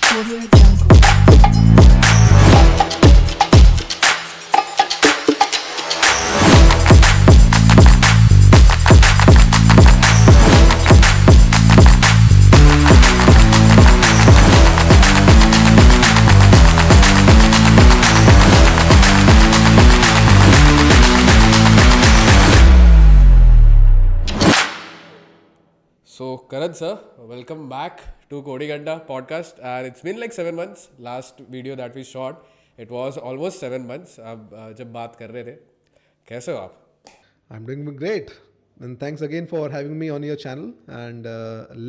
So, Karan sir, welcome back to Coding Adda podcast. And it's been like 7 months. Last video that we shot, it was almost 7 months. अब जब बात कर रहे थे, कैसे हो आप? I'm doing great. And thanks again for having me on your channel. And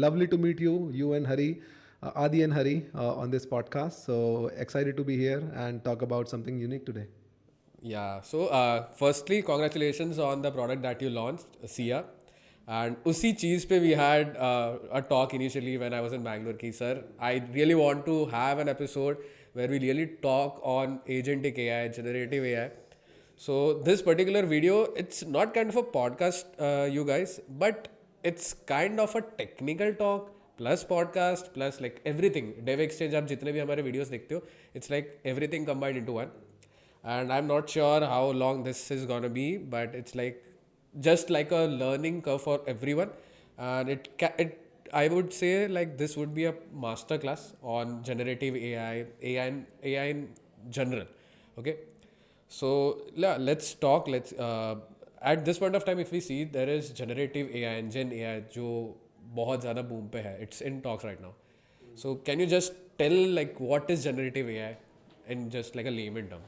lovely to meet you, and Hari, Adi and Hari, on this podcast. So excited to be here and talk about something unique today. Yeah. So, firstly, congratulations on the product that you launched, Sia. And उसी चीज़ पे we had a talk initially when I was in Bangalore कि sir, I really want to have an episode where we really talk on agentic AI, generative AI. So this particular video, it's not kind of a podcast, you guys, but it's kind of a technical talk plus podcast plus like everything. Dev Exchange आप जितने भी हमारे videos देखते हो, it's like everything combined into one. And I'm not sure how long this is gonna be, but it's like just like a learning curve for everyone. And I would say like this would be a masterclass on generative AI in general. Okay. So yeah, let's talk. At this point of time, if we see there is generative AI and Gen AI, जो बहुत ज़्यादा boom पे है. It's in talks right now. So can you just tell like what is generative AI in just like a layman term?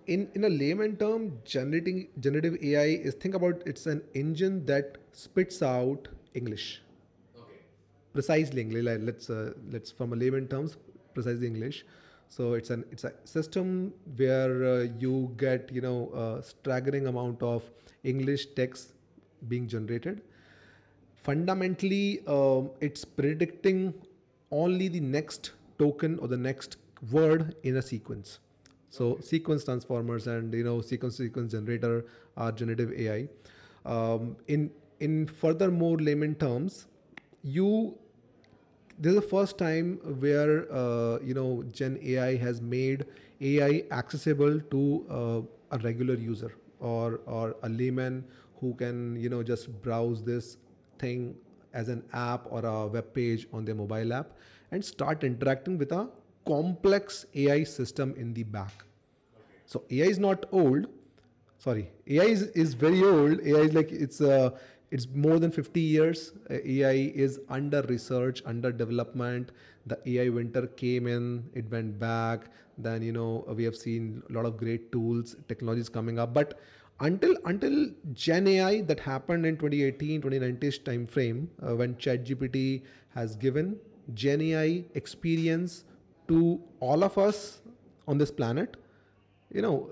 In a layman term, generative AI is, think about, it's an engine that spits out English. Precisely English. Let's from a layman terms, precisely English. So it's a system where you get a staggering amount of English text being generated. Fundamentally, it's predicting only the next token or the next word in a sequence. So sequence transformers and sequence generator are generative AI. In furthermore layman terms, you this is the first time where Gen AI has made AI accessible to a regular user or a layman who can just browse this thing as an app or a web page on their mobile app and start interacting with a complex AI system in the back. So AI is not old. Sorry, AI is very old. AI is like it's more than 50 years. AI is under research, under development. The AI winter came in, it went back. Then we have seen a lot of great tools, technologies coming up. But until Gen AI that happened in 2018, 2019 time frame, when ChatGPT has given Gen AI experience to all of us on this planet, you know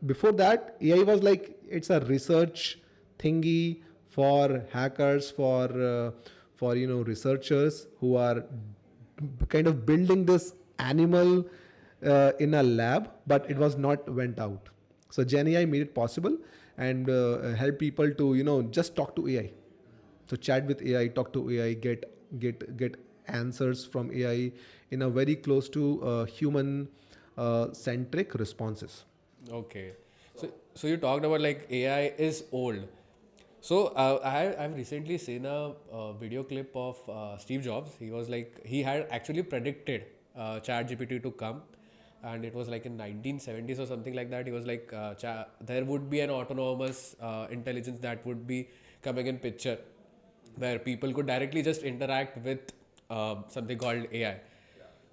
before that AI was like it's a research thingy for hackers, for researchers who are kind of building this animal in a lab, but it was not went out. So Gen AI made it possible and help people to just talk to AI. So chat with AI, talk to AI, get answers from AI in a very close to human centric responses. Okay. So you talked about like AI is old. So I've recently seen a video clip of Steve Jobs. He was like he had actually predicted ChatGPT to come, and it was like in 1970s or something like that. He was like there would be an autonomous intelligence that would be coming in picture, where people could directly just interact with something called AI.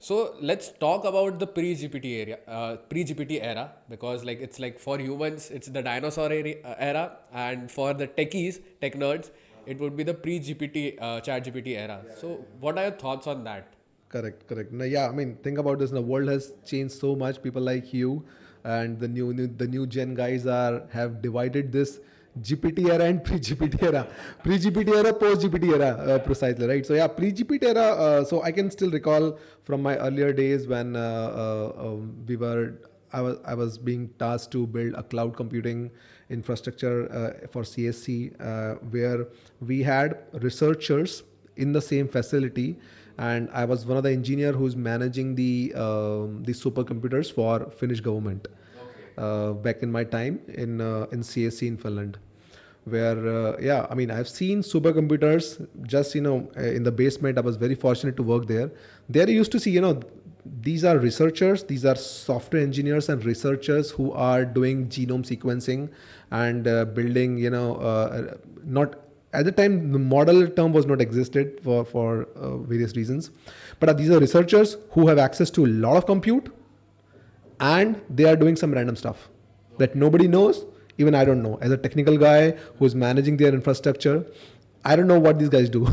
So let's talk about the pre-GPT era, because like it's like for humans it's the dinosaur era, and for the techies, tech nerds, it would be the pre-GPT Chat GPT era. So what are your thoughts on that? Correct. No, yeah, I mean, think about this. The world has changed so much. People like you and the new gen guys have divided this GPT era and pre-GPT era, pre-GPT era, post-GPT era, precisely, right? So yeah, pre-GPT era. So I can still recall from my earlier days when we were. I was being tasked to build a cloud computing infrastructure for CSC, where we had researchers in the same facility, and I was one of the engineer who's managing the supercomputers for Finnish government back in my time in CSC in Finland, where yeah, I mean, I've seen supercomputers just in the basement. I was very fortunate to work there. There you used to see, these are researchers, these are software engineers and researchers who are doing genome sequencing and building, not at the time the model term was not existed for various reasons, but these are researchers who have access to a lot of compute, and they are doing some random stuff that nobody knows. Even I don't know. As a technical guy who's managing their infrastructure, I don't know what these guys do.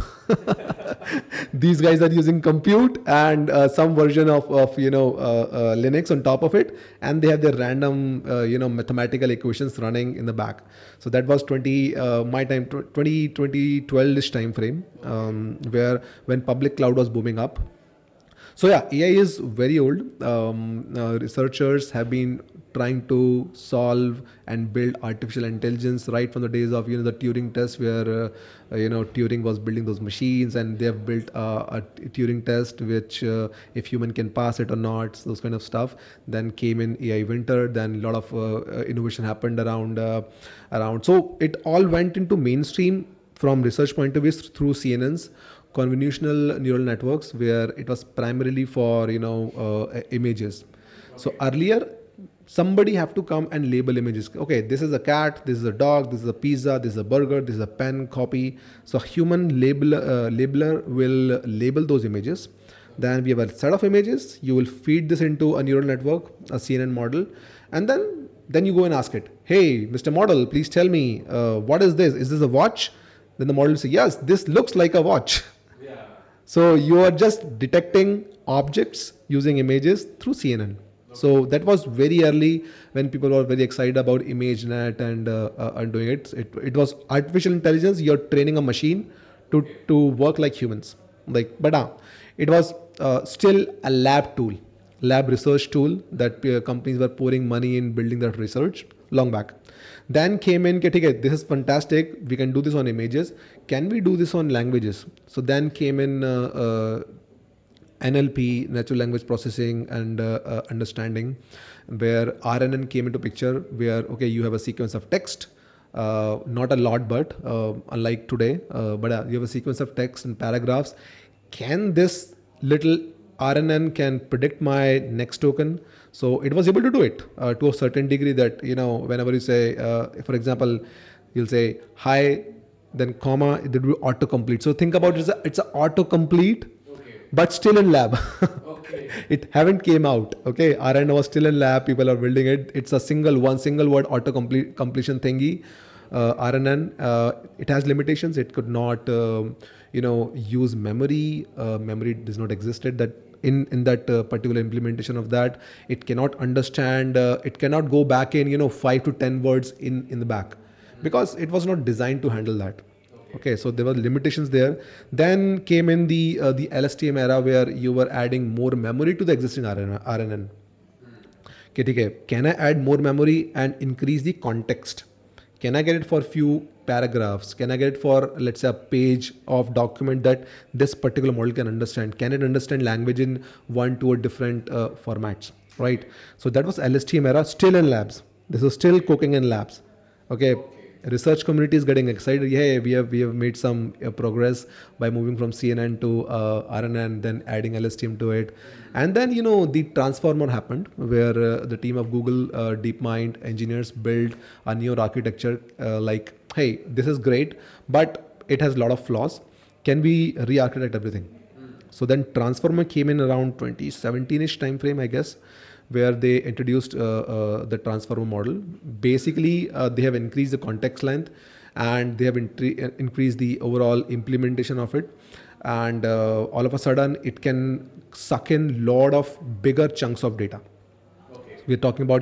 These guys are using compute and some version of Linux on top of it, and they have their random mathematical equations running in the back. So that was 2012ish time frame, where when public cloud was booming up. So yeah, AI is very old. Researchers have been trying to solve and build artificial intelligence right from the days of the Turing test, where Turing was building those machines, and they have built a Turing test which if human can pass it or not, those kind of stuff. Then came in AI winter. Then a lot of innovation happened around. So it all went into mainstream from research point of view through CNNs, convolutional neural networks, where it was primarily for images. So earlier, somebody have to come and label images. Okay, this is a cat, this is a dog, this is a pizza, this is a burger, this is a pen copy. So human labeler will label those images. Then we have a set of images. You will feed this into a neural network, a CNN model, and then you go and ask it, hey, Mr. Model, please tell me, what is this? Is this a watch? Then the model will say, yes, this looks like a watch. So you are just detecting objects using images through CNN. So that was very early when people were very excited about ImageNet and doing it. It was artificial intelligence. You're training a machine to work like humans. But it was still a lab research tool that companies were pouring money in building that research long back. Then came in, okay, this is fantastic. We can do this on images. Can we do this on languages? So then came in NLP, natural language processing, and understanding, where RNN came into picture, where okay, you have a sequence of text, not a lot, but unlike today, but you have a sequence of text and paragraphs. Can this little RNN can predict my next token? So it was able to do it to a certain degree that, whenever you say, for example, you'll say hi, then comma, it will be autocomplete. So think about it, it's a autocomplete, but still in lab. It haven't came out. Okay, RNN was still in lab. People are building it. It's a one single word completion thingy. RNN, it has limitations. It could not, use memory. Memory does not exist at that in that particular implementation of that. It cannot understand. It cannot go back in 5 to 10 words in the back, because it was not designed to handle that. Okay, so there were limitations there. Then came in the LSTM era, where you were adding more memory to the existing RNN. Okay, can I add more memory and increase the context? Can I get it for few paragraphs? Can I get it for, let's say, a page of document that this particular model can understand? Can it understand language in 1, 2 or different formats, right? So that was LSTM era, still in labs. This is still cooking in labs. Okay. Research community is getting excited. Yeah, we have made some progress by moving from CNN to RNN, then adding LSTM to it. And then, the transformer happened, where the team of Google DeepMind engineers built a new architecture like, hey, this is great, but it has a lot of flaws. Can we re-architect everything? So then transformer came in around 2017-ish time frame, I guess, where they introduced the transformer model. Basically, they have increased the context length, and they have increased the overall implementation of it. And all of a sudden, it can suck in lot of bigger chunks of data. We're talking about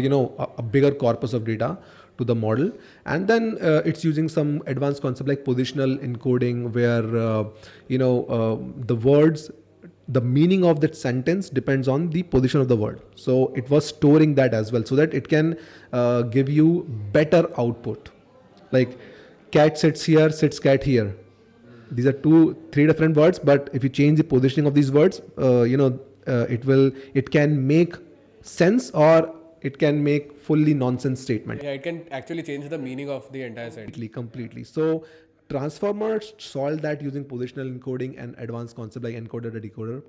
a bigger corpus of data to the model, and then it's using some advanced concept like positional encoding, where the words, the meaning of that sentence depends on the position of the word. So it was storing that as well, so that it can give you better output. Like cat sits here, sits cat here. These are three different words, but if you change the positioning of these words, it can make sense, or it can make fully nonsense statement. Yeah, it can actually change the meaning of the entire sentence. Completely. So transformers solved that using positional encoding and advanced concept like encoder and decoder.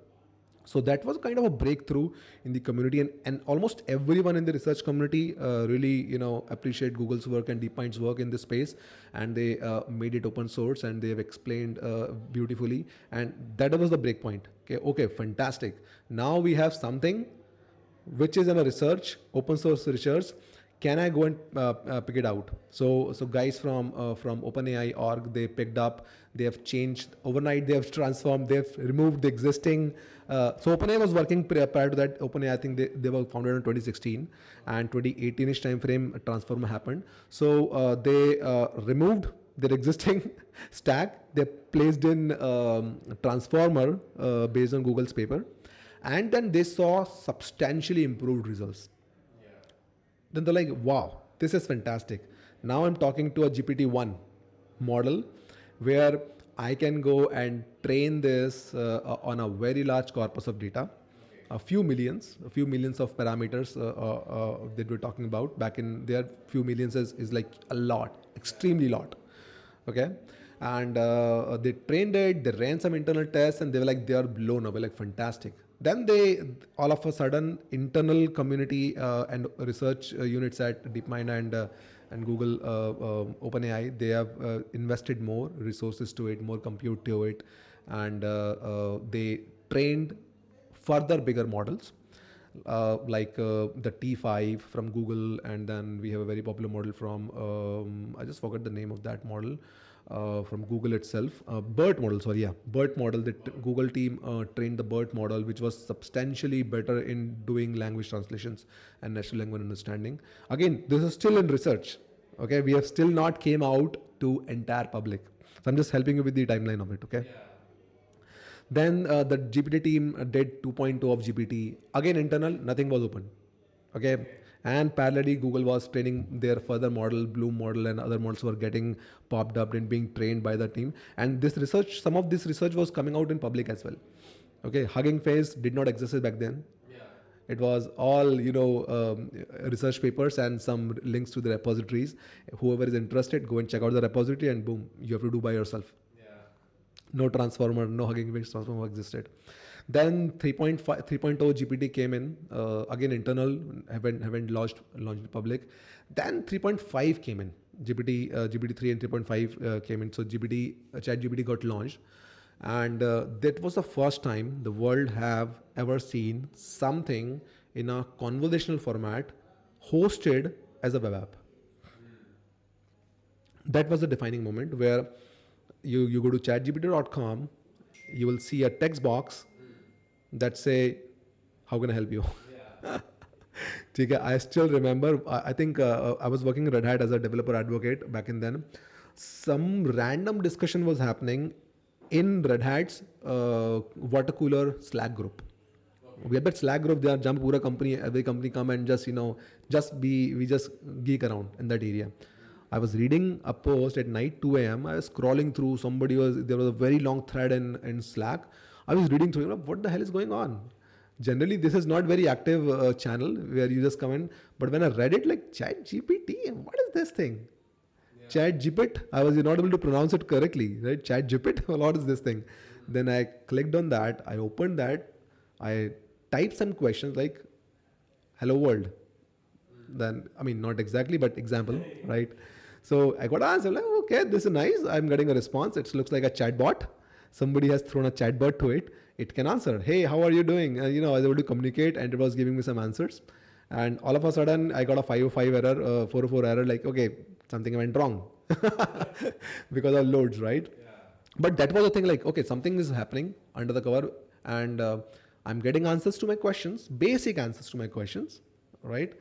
So that was kind of a breakthrough in the community, and almost everyone in the research community really appreciate Google's work and DeepMind's work in this space, and they made it open source, and they have explained beautifully, and that was the break point. Okay, fantastic. Now we have something which is in a research, open source research. Can I go and pick it out? So guys from OpenAI org, they picked up. They have changed overnight. They have transformed. They have removed the existing. So OpenAI was working prior to that. OpenAI, I think they were founded in 2016, and 2018ish time frame transform happened. So they removed their existing stack. They placed in transformer based on Google's paper, and then they saw substantially improved results. Then they're like, wow, this is fantastic. Now I'm talking to a GPT-1 model where I can go and train this on a very large corpus of data, a few millions of parameters that we're talking about. Back in there, few millions is like a lot, extremely lot. Okay. And they trained it, they ran some internal tests, and they were like, they are blown away, like fantastic. Then they, all of a sudden, internal community and research units at DeepMind and Google OpenAI, they have invested more resources to it, more compute to it, and they trained further bigger models, like the T5 from Google, and then we have a very popular model from I just forgot the name of that model from Google itself. BERT model, sorry, yeah, BERT model. The Google team trained the BERT model, which was substantially better in doing language translations and natural language understanding. Again, this is still in research. Okay, we have still not came out to entire public. So I'm just helping you with the timeline of it. Okay. Yeah. Then the GPT team did 2.0 of GPT. Again, internal, nothing was open. Okay. And parallelly, Google was training their further model, Bloom model, and other models were getting popped up and being trained by the team. And this research, some of this research was coming out in public as well. Okay. Hugging Face did not exist back then. It was all research papers and some links to the repositories. Whoever is interested, go and check out the repository, and boom, you have to do by yourself. No transformer, no Hugging Face transformer existed. Then 3.5, 3.0 GPT came in, again internal, haven't launched in public. Then 3.5 came in, GPT 3 and 3.5 came in. So Chat GPT got launched, and that was the first time the world have ever seen something in a conversational format hosted as a web app. That was a defining moment where you go to chatgpt.com, you will see a text box that say, how can I help you? I still remember, I think I was working at Red Hat as a developer advocate back in then. Some random discussion was happening in Red Hat's water cooler Slack group. We had that Slack group there, jump pura company, every company come and just, we just geek around in that area. I was reading a post at night, 2 a.m. I was scrolling through, there was a very long thread in Slack. I was reading through, what the hell is going on? Generally, this is not very active channel where you just come in. But when I read it, like Chat GPT, what is this thing? Yeah. Chat GPT, I was not able to pronounce it correctly, right? Chat GPT, what is this thing? Then I clicked on that, I opened that, I typed some questions like, hello world. Then, I mean, not exactly, but example, right? So I got an answer, like, okay, this is nice. I'm getting a response. It looks like a chatbot. Somebody has thrown a chatbot to it. It can answer, hey, how are you doing? I was able to communicate, and it was giving me some answers. And all of a sudden, I got a 505 error, 404 error, like, okay, something went wrong because of loads, right? Yeah. But that was the thing, like, okay, something is happening under the cover, and I'm getting answers to my questions, basic answers to my questions, right?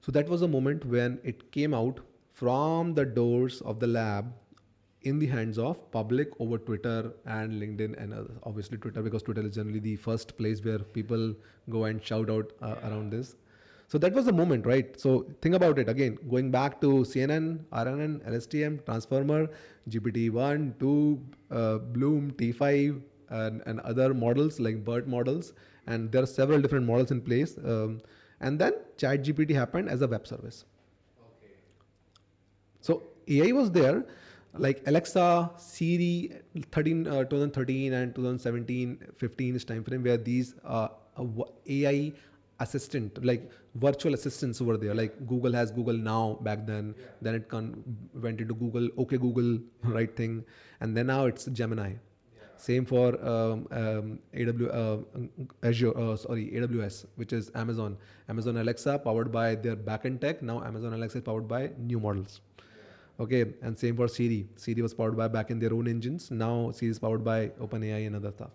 So that was a moment when it came out from the doors of the lab in the hands of public over Twitter and LinkedIn, and obviously Twitter, because Twitter is generally the first place where people go and shout out around this. So that was the moment, right? So think about it again, going back to CNN, RNN, LSTM, Transformer, GPT-1, 2, Bloom, T5, and other models like BERT models. And there are several different models in place. And then ChatGPT happened as a web service. So AI was there, like Alexa, Siri, 2013 and 2017, 15 is time frame where these AI assistant, like virtual assistants over there. Like Google has Google Now back then. Yeah. Then it went into Google, OK Google, right thing, and then now it's Gemini. Same for AWS, which is Amazon. Amazon Alexa powered by their backend tech. Now Amazon Alexa is powered by new models. Okay, and same for Siri. Siri was powered by back in their own engines. Now Siri is powered by OpenAI and other stuff.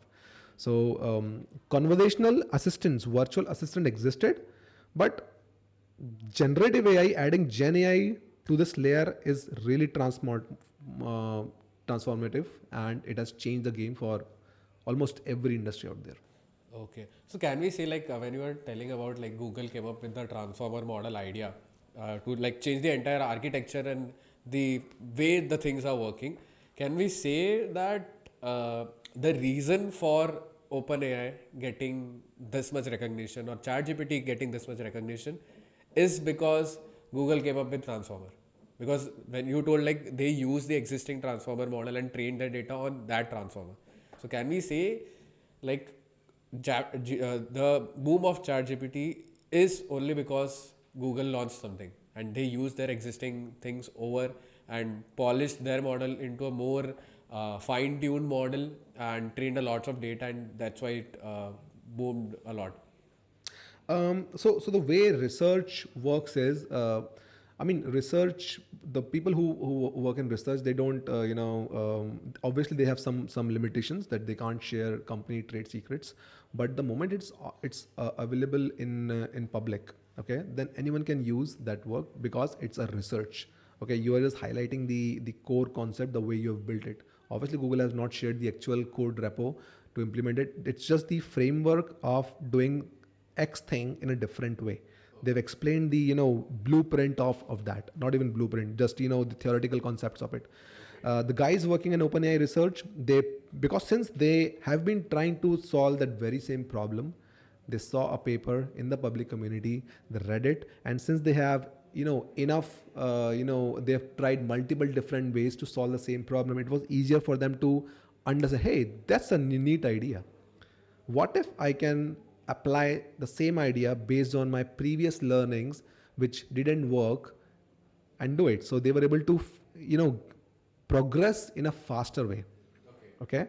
So conversational assistants, virtual assistant existed, but generative AI, adding Gen AI to this layer is really transformative, and it has changed the game for almost every industry out there. Okay. So can we say like when you were telling about like Google came up with the transformer model idea to like change the entire architecture and the way the things are working, can we say that the reason for OpenAI getting this much recognition or ChatGPT getting this much recognition is because Google came up with transformer? Because when you told like they use the existing transformer model and train their data on that transformer. So can we say like the boom of ChatGPT is only because Google launched something and they used their existing things over and polished their model into a more fine-tuned model and trained a lot of data, and that's why it boomed a lot. So the way research works is, I mean, research. The people who work in research, they don't, obviously they have some limitations that they can't share company trade secrets. But the moment it's available in public, okay, then anyone can use that work because it's a research. Okay, you are just highlighting the core concept, the way you have built it. Obviously, Google has not shared the actual code repo to implement it. It's just the framework of doing X thing in a different way. They've explained the blueprint of that. Not even blueprint, just the theoretical concepts of it. The guys working in OpenAI research, they, because since they have been trying to solve that very same problem, they saw a paper in the public community, they read it, and since they have enough, they have tried multiple different ways to solve the same problem, it was easier for them to understand, hey, that's a neat idea. What if I can apply the same idea based on my previous learnings which didn't work and do it? So they were able to progress in a faster way. Okay.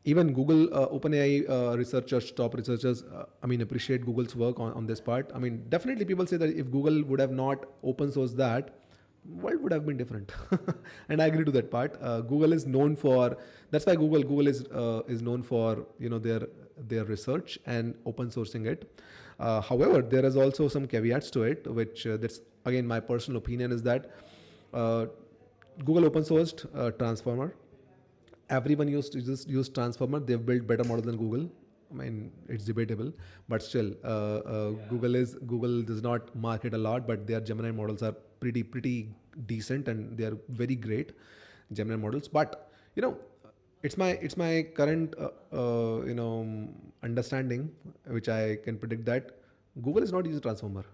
Even Google, OpenAI researchers, top researchers, I mean, appreciate Google's work on this part. I mean, definitely people say that if Google would have not open sourced that, world would have been different. And I agree to that part. Google is known for, that's why Google is known for their research and open sourcing it. However, there is also some caveats to it, which that's again my personal opinion is that uh, Google open sourced Transformer. Everyone used to just use Transformer. They've built better model than Google. I mean, it's debatable, but still, Google does not market a lot, but their Gemini models are pretty decent and they are very great Gemini models. But it's my current understanding, which I can predict that Google is not using Transformer.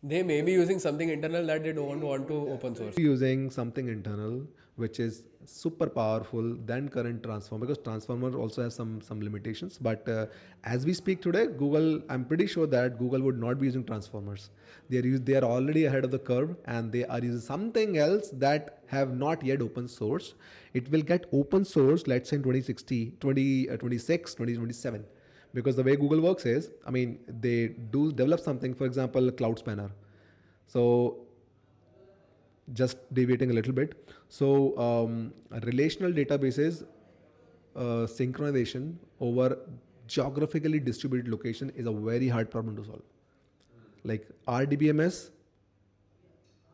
They may be using something internal that they don't want to open source. Using something internal which is super powerful than current transformer, because transformer also has some limitations, but as we speak today, Google, I'm pretty sure that Google would not be using transformers. They are already ahead of the curve and they are using something else that have not yet open sourced. It will get open source, let's say in 2060 2026 2027, because the way Google works is, I mean, they do develop something, for example, Cloud Spanner. So just deviating a little bit. So relational databases synchronization over geographically distributed location is a very hard problem to solve. Like RDBMS,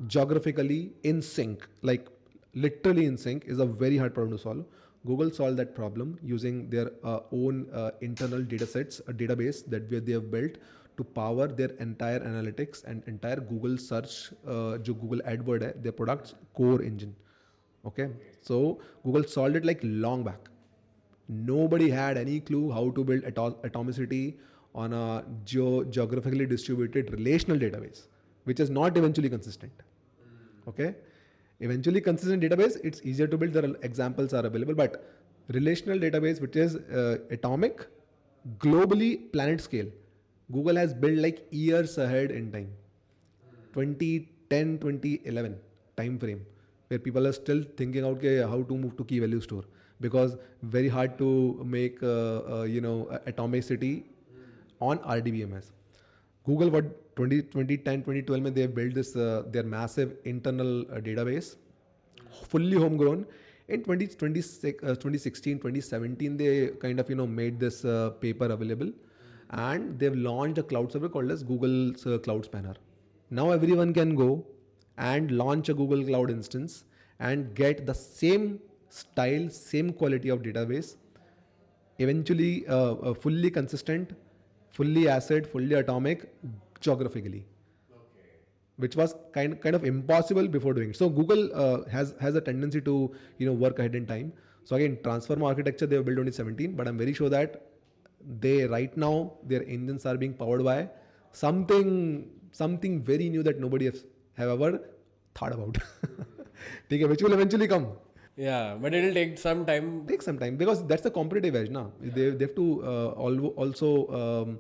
geographically in sync, like literally in sync, is a very hard problem to solve. Google solved that problem using their own internal data sets, a database that they have built to power their entire analytics and entire Google search, जो Google AdWord है, their product's core engine. Okay, so Google solved it like long back. Nobody had any clue how to build atomicity on a geographically distributed relational database, which is not eventually consistent. Okay, eventually consistent database, it's easier to build. The examples are available, but relational database, which is atomic, globally planet scale, Google has built like years ahead in time. 2010, 2011 time frame, where people are still thinking out how to move to key value store, because very hard to make atomicity on RDBMS. Google, what 2010, 2012 mein they have built this their massive internal database, fully homegrown. In 2016, 2017, they kind of made this paper available, and they've launched a cloud server called as Google's Cloud Spanner. Now everyone can go and launch a Google Cloud instance and get the same style, same quality of database, eventually fully consistent, fully acid, fully atomic, geographically, which was kind of impossible before doing it. So Google has a tendency to work ahead in time. So again, transform architecture they have built only 17, but I'm very sure that they right now their engines are being powered by something very new that nobody have ever thought about. Okay, which will eventually come. Yeah, but it'll take some time. Take some time, because that's the competitive edge now. They have to also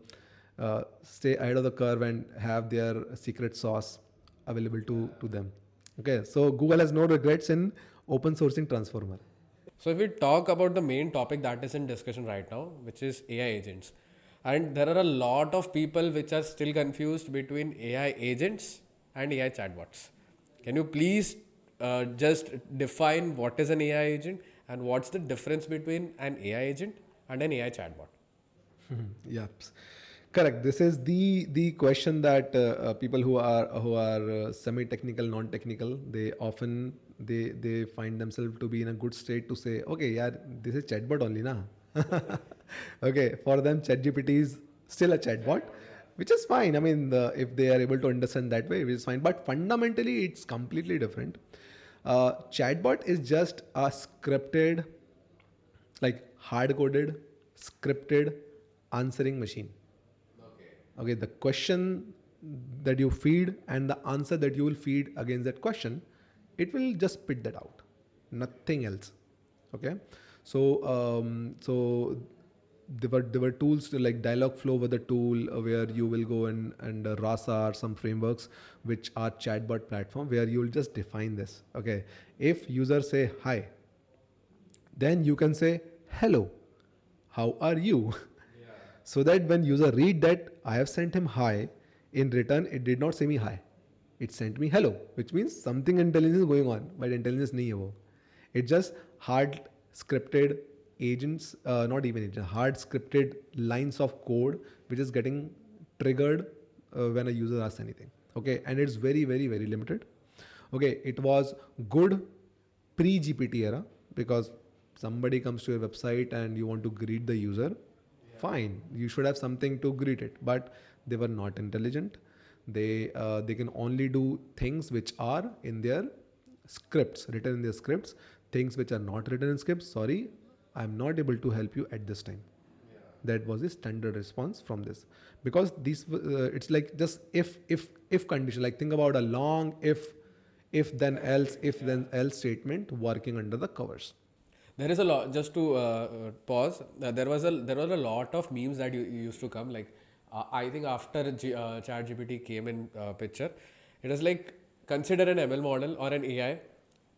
stay ahead of the curve and have their secret sauce available to them. Okay, so Google has no regrets in open sourcing Transformer. So if we talk about the main topic that is in discussion right now, which is AI agents, and there are a lot of people which are still confused between AI agents and AI chatbots. Can you please just define what is an AI agent and what's the difference between an AI agent and an AI chatbot? Yep, correct. This is the question that people who are semi technical, non technical, they often they find themselves to be in a good state to say, okay, yeah, this is chatbot only, na. Okay, for them, ChatGPT is still a chatbot, which is fine. I mean, if they are able to understand that way, which is fine. But fundamentally, it's completely different. Chatbot is just a scripted, like hard coded, scripted answering machine. Okay, the question that you feed and the answer that you will feed against that question, it will just spit that out, nothing else. Okay, so there were tools to, like Dialogflow was the tool where you will go and Rasa or some frameworks which are chatbot platform, where you will just define this. Okay, if users say hi, then you can say hello, how are you? So that when user read that I have sent him hi, in return it did not say me hi, it sent me hello, which means something intelligence is going on, but intelligence nahi hai wo. It's just hard scripted agents, not even agents, hard scripted lines of code which is getting triggered when a user asks anything. Okay, and it's very very very limited. Okay, it was good pre GPT era, because somebody comes to your website and you want to greet the user, fine, you should have something to greet it, but they were not intelligent. They can only do things which are in their scripts, written in their scripts. Things which are not written in scripts, sorry, I'm not able to help you at this time. That was the standard response from this, because these it's like just if condition, like think about a long if then else, if then else statement working under the covers. There is a lot. Just to pause, there were a lot of memes that used to come. Like I think after ChatGPT came in picture, it was like consider an ML model or an AI.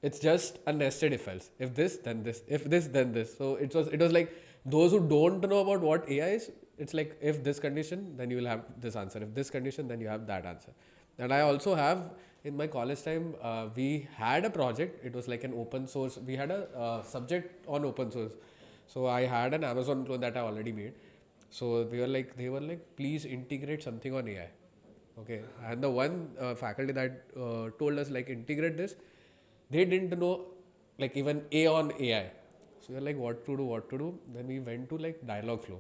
It's just a nested if else. If this, then this. If this, then this. So it was like those who don't know about what AI is. It's like if this condition, then you will have this answer. If this condition, then you have that answer. And I also have in my college time, we had a project. It was like an open source. We had a subject on open source. So I had an Amazon clone that I already made. So they were like, please integrate something on AI. Okay. And the one faculty that told us like integrate this, they didn't know like even A on AI. So we were like, what to do? Then we went to like Dialogflow.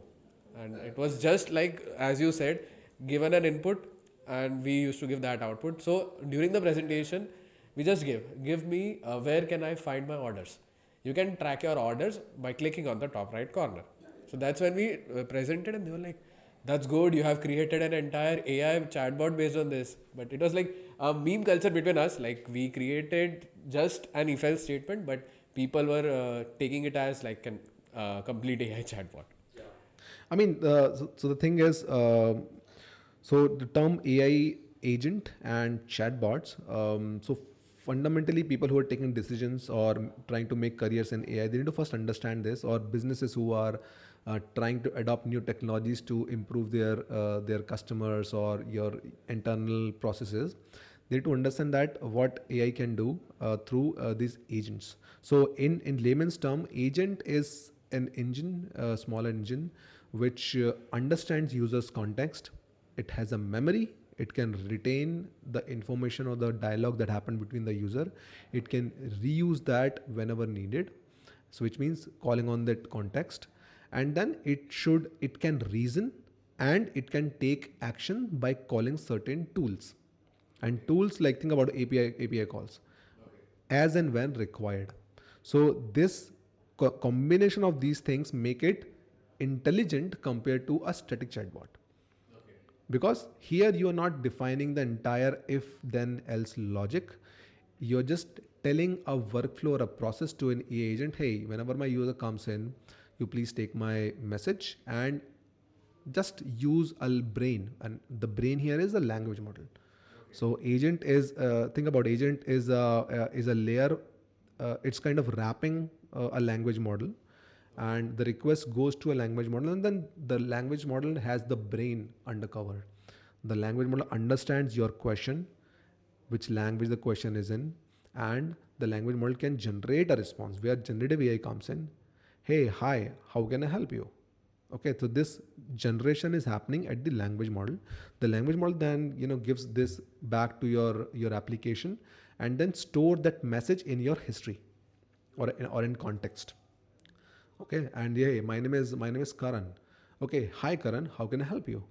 And it was just like, as you said, given an input, and we used to give that output. So during the presentation, we just give me where can I find my orders. You can track your orders by clicking on the top right corner. So that's when we presented, and they were like, "That's good. You have created an entire AI chatbot based on this." But it was like a meme culture between us. Like we created just an if-else statement, but people were taking it as like an complete AI chatbot. I mean, so the thing is, so the term AI agent and chatbots. So fundamentally, people who are taking decisions or trying to make careers in AI, they need to first understand this. Or businesses who are trying to adopt new technologies to improve their customers or your internal processes, they need to understand that what AI can do through these agents. So in layman's term, agent is an engine, a small engine, which understands users' context. It has a memory. It can retain the information or the dialogue that happened between the user. It can reuse that whenever needed. So which means calling on that context. And then it can reason and it can take action by calling certain tools. And tools like think about API calls as and when required. So this combination of these things make it intelligent compared to a static chatbot. Because here you are not defining the entire if then else logic. You're just telling a workflow or a process to an AI agent, hey, whenever my user comes in, you please take my message and just use a brain. And the brain here is a language model. So agent is think about agent is a layer. It's kind of wrapping a language model, and the request goes to a language model, and then the language model has the brain undercover. The language model understands your question, which language the question is in, and the language model can generate a response where generative AI comes in. Hey, hi, how can I help you? Okay, so this generation is happening at the language model. The language model then gives this back to your application, and then store that message in your history or in context. Okay, and yeah, my name is Karan. Okay, hi Karan, how can I help you?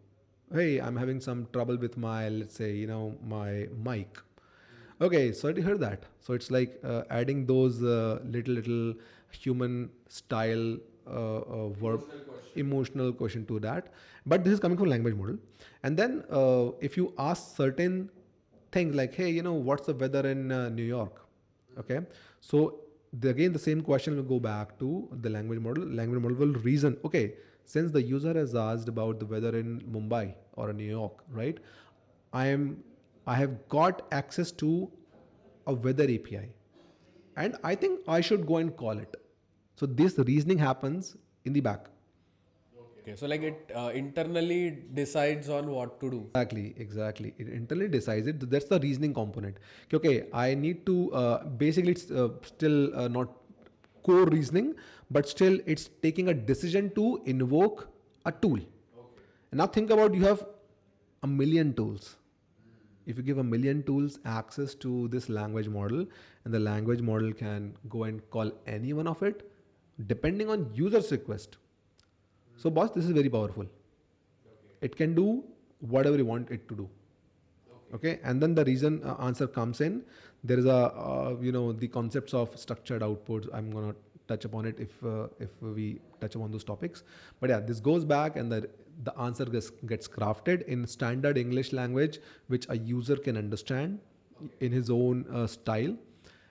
Hey, I'm having some trouble with my, let's say, my mic. Okay, sorry to hear that. So it's like adding those little human style verb, emotional question to that. But this is coming from language model. And then if you ask certain things like, hey, what's the weather in New York? Okay, so again the same question will go back to the language model. Language model will reason. Okay, since the user has asked about the weather in Mumbai or New York, right? I am I have got access to a weather API, and I think I should go and call it. So this reasoning happens in the back. Okay, so like it internally decides on what to do. Exactly. It internally decides it. That's the reasoning component. Okay, I need to basically it's still not core reasoning, but still it's taking a decision to invoke a tool. And now think about you have a million tools. If you give a million tools access to this language model, and the language model can go and call any one of it, depending on user's request. So, boss, this is very powerful. It can do whatever you want it to do. Okay, and then the reason answer comes in. There is a the concepts of structured outputs. I'm gonna touch upon it if we touch upon those topics. But yeah, this goes back, and the answer gets crafted in standard English language, which a user can understand in his own style,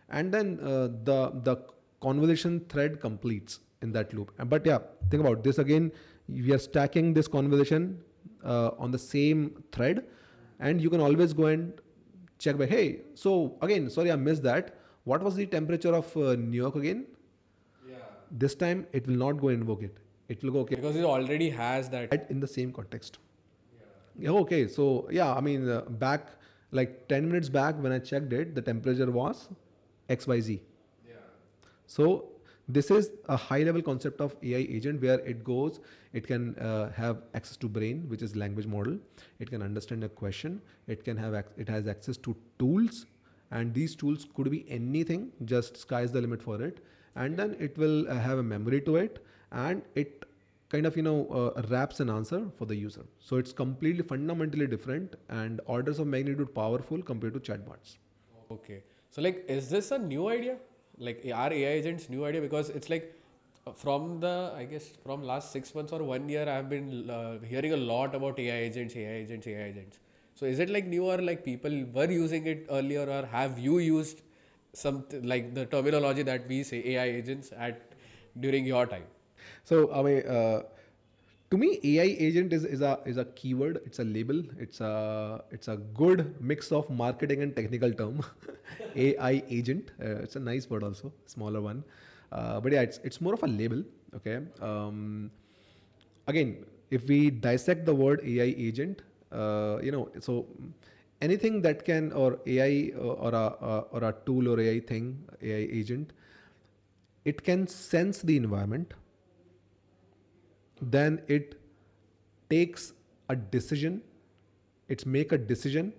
and then the conversation thread completes in that loop. But yeah, think about this again. We are stacking this conversation on the same thread, and you can always go and check by, hey, so again, sorry, I missed that. What was the temperature of New York again? This time it will not go invoke it. It will go, okay, Because it already has that. in the same context. Yeah, okay, so yeah, I mean, back like 10 minutes back when I checked it, the temperature was XYZ. So this is a high level concept of AI agent where it goes, it can have access to brain, which is language model. It can understand a question. It can have, it has access to tools, and these tools could be anything, just sky's the limit for it. And then it will have a memory to it, and it kind of wraps an answer for the user. So it's completely fundamentally different and orders of magnitude powerful compared to chatbots. Okay. So like, is this a new idea? Like, are AI agents new idea? Because it's like from the, I guess, from last 6 months or 1 year, I've been hearing a lot about AI agents, AI agents, AI agents. So is it like new, or like people were using it earlier, or have you used something like the terminology that we say AI agents at during your time? So I mean, to me, AI agent is a keyword. It's a label. It's a good mix of marketing and technical term. AI agent. It's a nice word also, smaller one. But yeah, it's more of a label. Okay. Again, if we dissect the word AI agent, so anything that can, or AI, or a tool, or AI thing, AI agent, it can sense the environment, then it takes a decision, it's make a decision,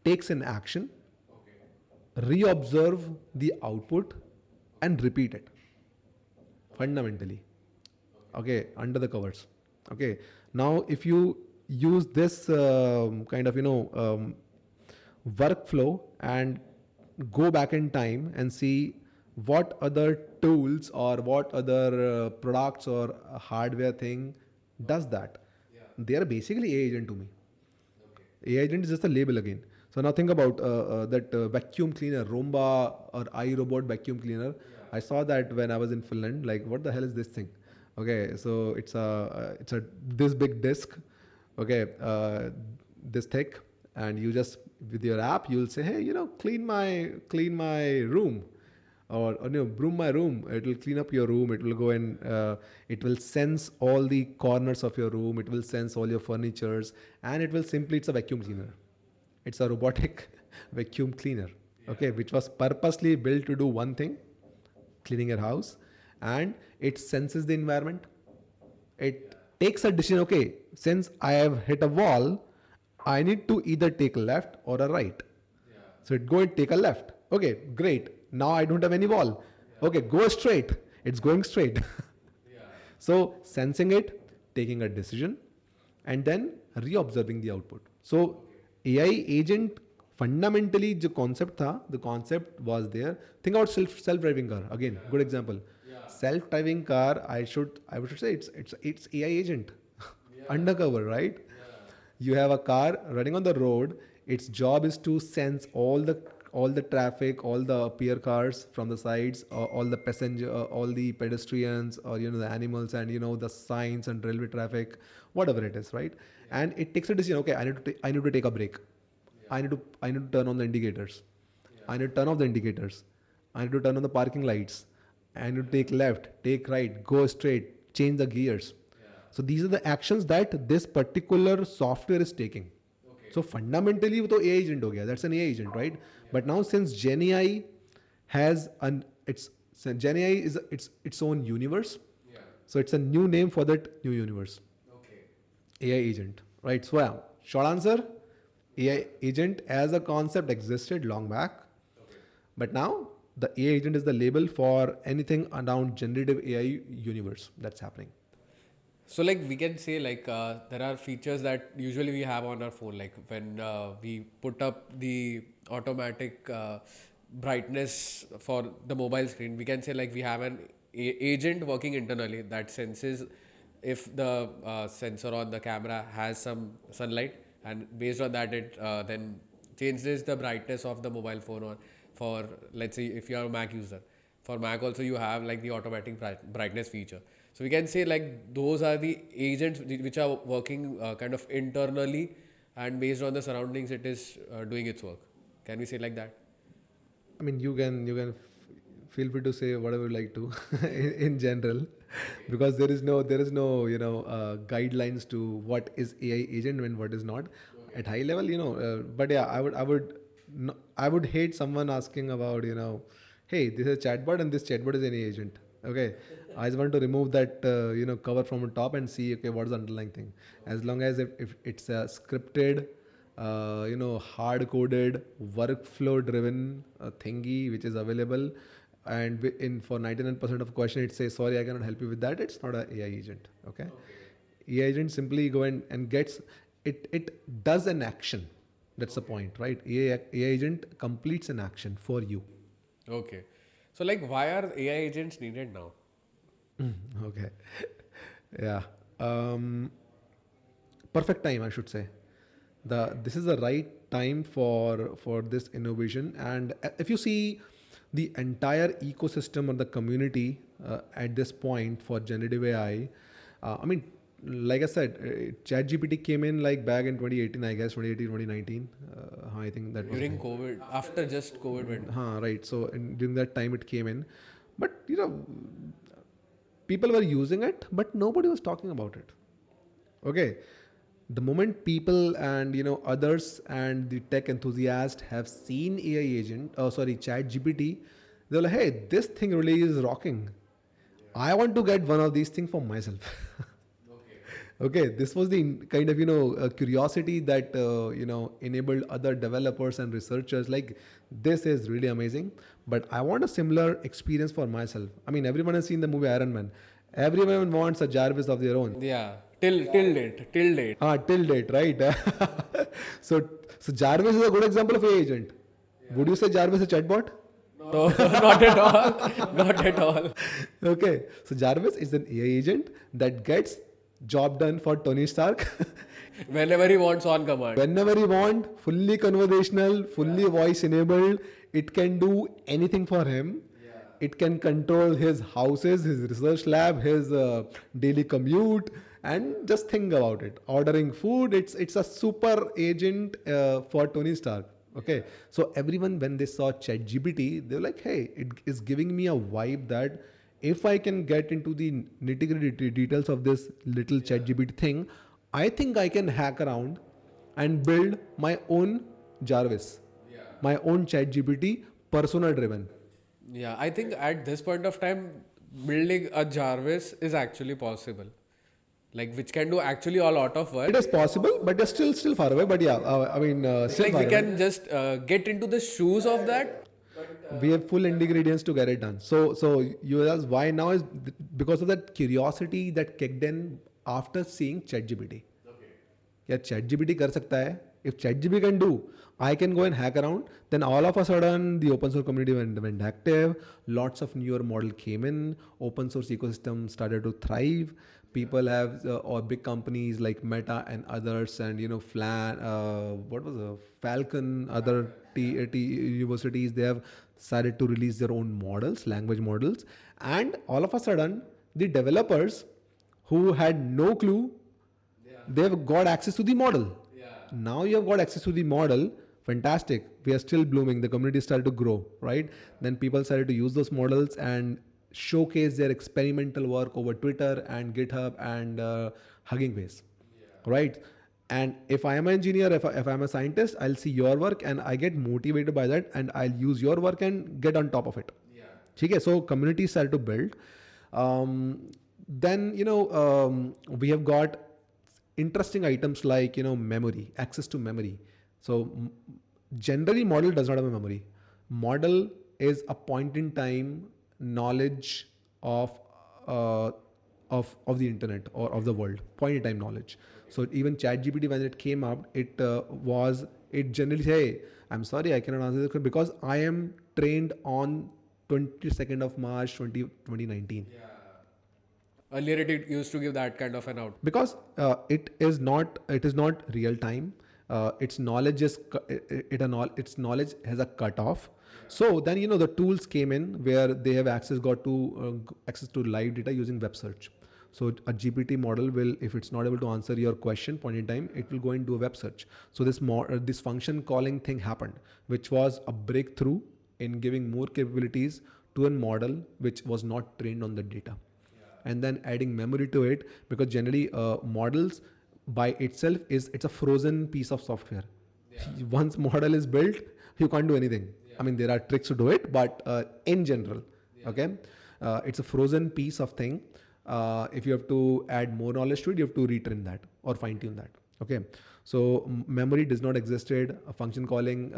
takes an action, reobserve the output, and repeat it fundamentally. Okay, under the covers. Okay, now if you use this kind of workflow and go back in time and see what other tools or what other products or hardware thing does that, they are basically AI agent to me. AI agent is just a label again. So now think about that vacuum cleaner, Roomba or iRobot vacuum cleaner. I saw that when I was in Finland. Like, what the hell is this thing? Okay, so it's a this big disc. Okay, this thick, and you just, with your app, you'll say, hey, clean my room, or broom my room. It will clean up your room. It will go and it will sense all the corners of your room. It will sense all your furnitures, and it will simply, it's a vacuum cleaner. It's a robotic vacuum cleaner. Okay, which was purposely built to do one thing, cleaning your house, and it senses the environment. It takes a decision. Okay, since I have hit a wall, I need to either take a left or a right. So it go and take a left. Okay, great. Now I don't have any wall. Okay, go straight. It's going straight. So sensing it, taking a decision, and then re-observing the output. So AI agent fundamentally the concept tha, the concept was there. Think about self-driving car. Again, good example. Self-driving car, I would say it's AI agent. Undercover, right? You have a car running on the road. Its job is to sense all the traffic, all the peer cars from the sides, all the passenger, all the pedestrians, or the animals, and the signs and railway traffic, whatever it is, right? And it takes a decision. Okay, I need to take a break. I need to turn on the indicators. I need to turn off the indicators. I need to turn on the parking lights. I need to take left, take right, go straight, change the gears. So these are the actions that this particular software is taking. So fundamentally, वो तो AI agent हो गया. That's an AI agent, right? But now since GenAI has an its so GenAI is its own universe. So it's a new name for that new universe. AI agent, right? So yeah, short answer, AI agent as a concept existed long back, but now the AI agent is the label for anything around generative AI universe that's happening. So like we can say like there are features that usually we have on our phone, like when we put up the automatic brightness for the mobile screen, we can say like we have an agent working internally that senses if the sensor on the camera has some sunlight, and based on that it then changes the brightness of the mobile phone. Or for, let's say, if you are a Mac user, for Mac also you have like the automatic brightness feature. So we can say like those are the agents which are working kind of internally, and based on the surroundings it is doing its work. Can we say like that? I mean, you can feel free to say whatever you like to in general, because there is no guidelines to what is AI agent and what is not at high level. But yeah, I would hate someone asking about hey, this is a chatbot and this chatbot is any agent. Okay, I just want to remove that cover from the top and see, okay, what is the underlying thing. As long as if it's a scripted, hard coded, workflow driven thingy which is available, and in for 99% of question it says sorry, I cannot help you with that. It's not a AI agent. Okay, AI agent simply go and gets it does an action. That's the point, right? AI agent completes an action for you. Okay. So like, why are AI agents needed now? Okay. Yeah. um, Perfect time, I should say. This is the right time for this innovation. And if you see the entire ecosystem or the community at this point for generative AI, I mean, like I said, ChatGPT came in like back in 2018, I guess 2018, 2019. I think that was During COVID, after just COVID went. right. So during that time it came in, but people were using it, but nobody was talking about it. Okay, the moment people and others and the tech enthusiasts have seen AI agent, sorry, Chat GPT, they're like, hey, this thing really is rocking. I want to get one of these things for myself. Okay, this was the kind of curiosity that enabled other developers and researchers like, this is really amazing, but I want a similar experience for myself. I mean, everyone has seen the movie Iron Man. Everyone wants a Jarvis of their own. Yeah, till date. Till date, right? so, so Jarvis is a good example of AI agent. Would you say Jarvis is a chatbot? No, not at all. Not at all. Okay, so Jarvis is an AI agent that gets job done for Tony Stark Whenever he wants on command. whenever you want, fully conversational, fully voice enabled. It can do anything for him. It can control his houses, his research lab, his daily commute, and just think about it. Ordering food, it's a super agent for Tony Stark. Okay, so everyone when they saw ChatGPT, they were like, "Hey, it is giving me a vibe that if I can get into the nitty gritty details of this little ChatGPT thing, I think I can hack around and build my own Jarvis, my own ChatGPT, persona driven." Yeah, I think at this point of time, building a Jarvis is actually possible. Like, which can do actually a lot of It work. is possible, but they're still far away. But yeah, I mean, still Like, far we away. can just get into the shoes of that. We have full ingredients to get it done. So you ask why now is because of that curiosity that kicked in after seeing ChatGPT. क्या ChatGPT कर सकता है? If ChatGPT can do, I can go and hack around. Then all of a sudden, the open source community went active. Lots of newer model came in. Open source ecosystem started to thrive. People have or big companies like Meta and others, and what was Falcon, other universities. They have started to release their own models, language models, and all of a sudden, the developers who had no clue, they've got access to the model. Now you have got access to the model. Fantastic. We are still blooming. The community started to grow, right? Then people started to use those models and showcase their experimental work over Twitter and GitHub and Hugging Face, right? And if I am an engineer, if I'm a scientist, I'll see your work and I get motivated by that and I'll use your work and get on top of it. ठीक है, so community started to build. Then we have got interesting items like memory, access to memory. So generally model does not have a memory. Model is a point in time knowledge of uh, of the internet or of the world, point in time knowledge. So even ChatGPT, when it came up, it generally say, hey, I'm sorry, I cannot answer this question because I am trained on 22nd of March 2019. Earlier, it used to give that kind of an out. Because it is not real time. Its knowledge is its knowledge has a cutoff. So then the tools came in where they have access to live data using web search. So a GPT model will, if it's not able to answer your question point in time, it will go and do a web search. So this function calling thing happened, which was a breakthrough in giving more capabilities to a model which was not trained on the data, and then adding memory to it, because generally models by itself it's a frozen piece of software. Once model is built, you can't do anything. I mean, there are tricks to do it, but in general, okay, it's a frozen piece of thing. If you have to add more knowledge to it, you have to retrain that or fine tune that. Okay, so memory does not existed. A function calling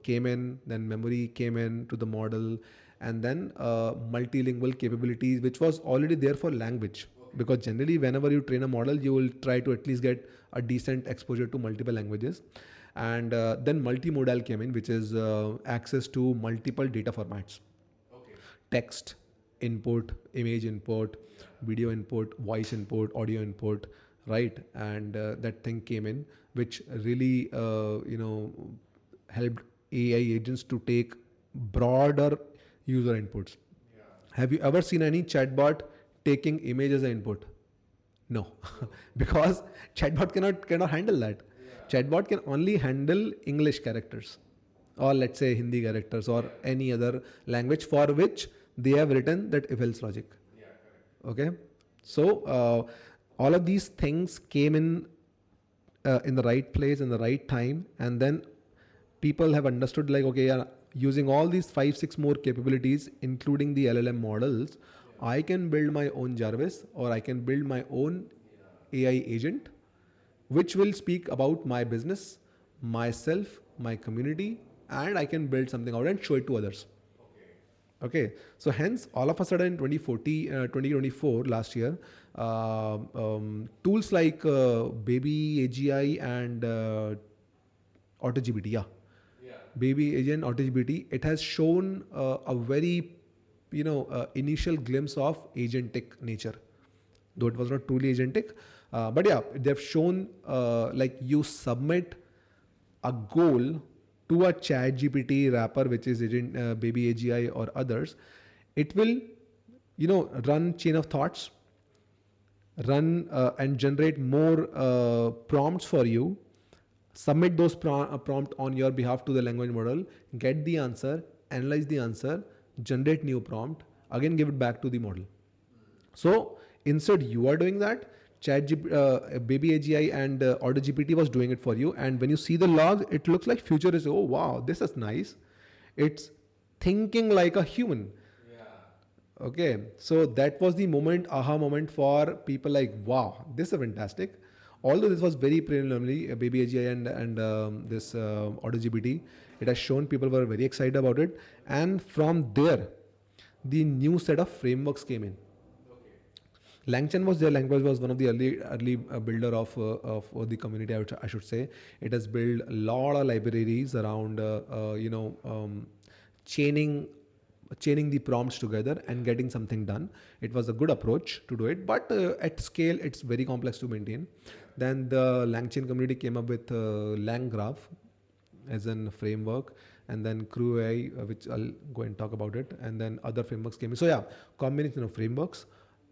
came in, then memory came in to the model, and then multilingual capabilities, which was already there for language. Because generally, whenever you train a model, you will try to at least get a decent exposure to multiple languages. And then multimodal came in, which is access to multiple data formats: text input, image input, video input, voice input, audio input, right? And that thing came in, which really, helped AI agents to take broader user inputs. Have you ever seen any chatbot taking image as an input? No, because chatbot cannot handle that. Chatbot can only handle English characters, or let's say Hindi characters, or any other language for which they have written that if-else logic. Okay, so all of these things came in the right place in the right time, and then people have understood, like, okay, yeah, using all these 5 6 more capabilities, including the LLM models, I can build my own Jarvis, or I can build my own AI agent, which will speak about my business, myself, my community, and I can build something out and show it to others. Okay, so hence all of a sudden 2024 last year, tools like Baby AGI and AutoGPT, yeah, Baby Agent AutoGPT, it has shown a very, initial glimpse of agentic nature, though it was not truly agentic. But yeah, they've shown, like, you submit a goal to a chat GPT wrapper, which is agent, Baby AGI or others. It will, run chain of thoughts, run and generate more prompts for you, submit those prompt on your behalf to the language model, get the answer, analyze the answer, generate new prompt, again give it back to the model. So instead you are doing that, Baby AGI and AutoGPT was doing it for you. And when you see the logs, it looks like future is, oh wow, this is nice. It's thinking like a human. Okay, so that was the moment, aha moment for people, like, wow, this is fantastic. Although this was very preliminary, Baby AGI and this AutoGPT, it has shown people were very excited about it. And from there, the new set of frameworks came in. Langchain was their language, was one of the early builder of the community. I should say it has built a lot of libraries around chaining chaining the prompts together and getting something done. It was a good approach to do it, but at scale it's very complex to maintain. Then the Langchain community came up with LangGraph as a framework, and then Crew AI, which I'll go and talk about it, and then other frameworks came in. So yeah, combination of frameworks,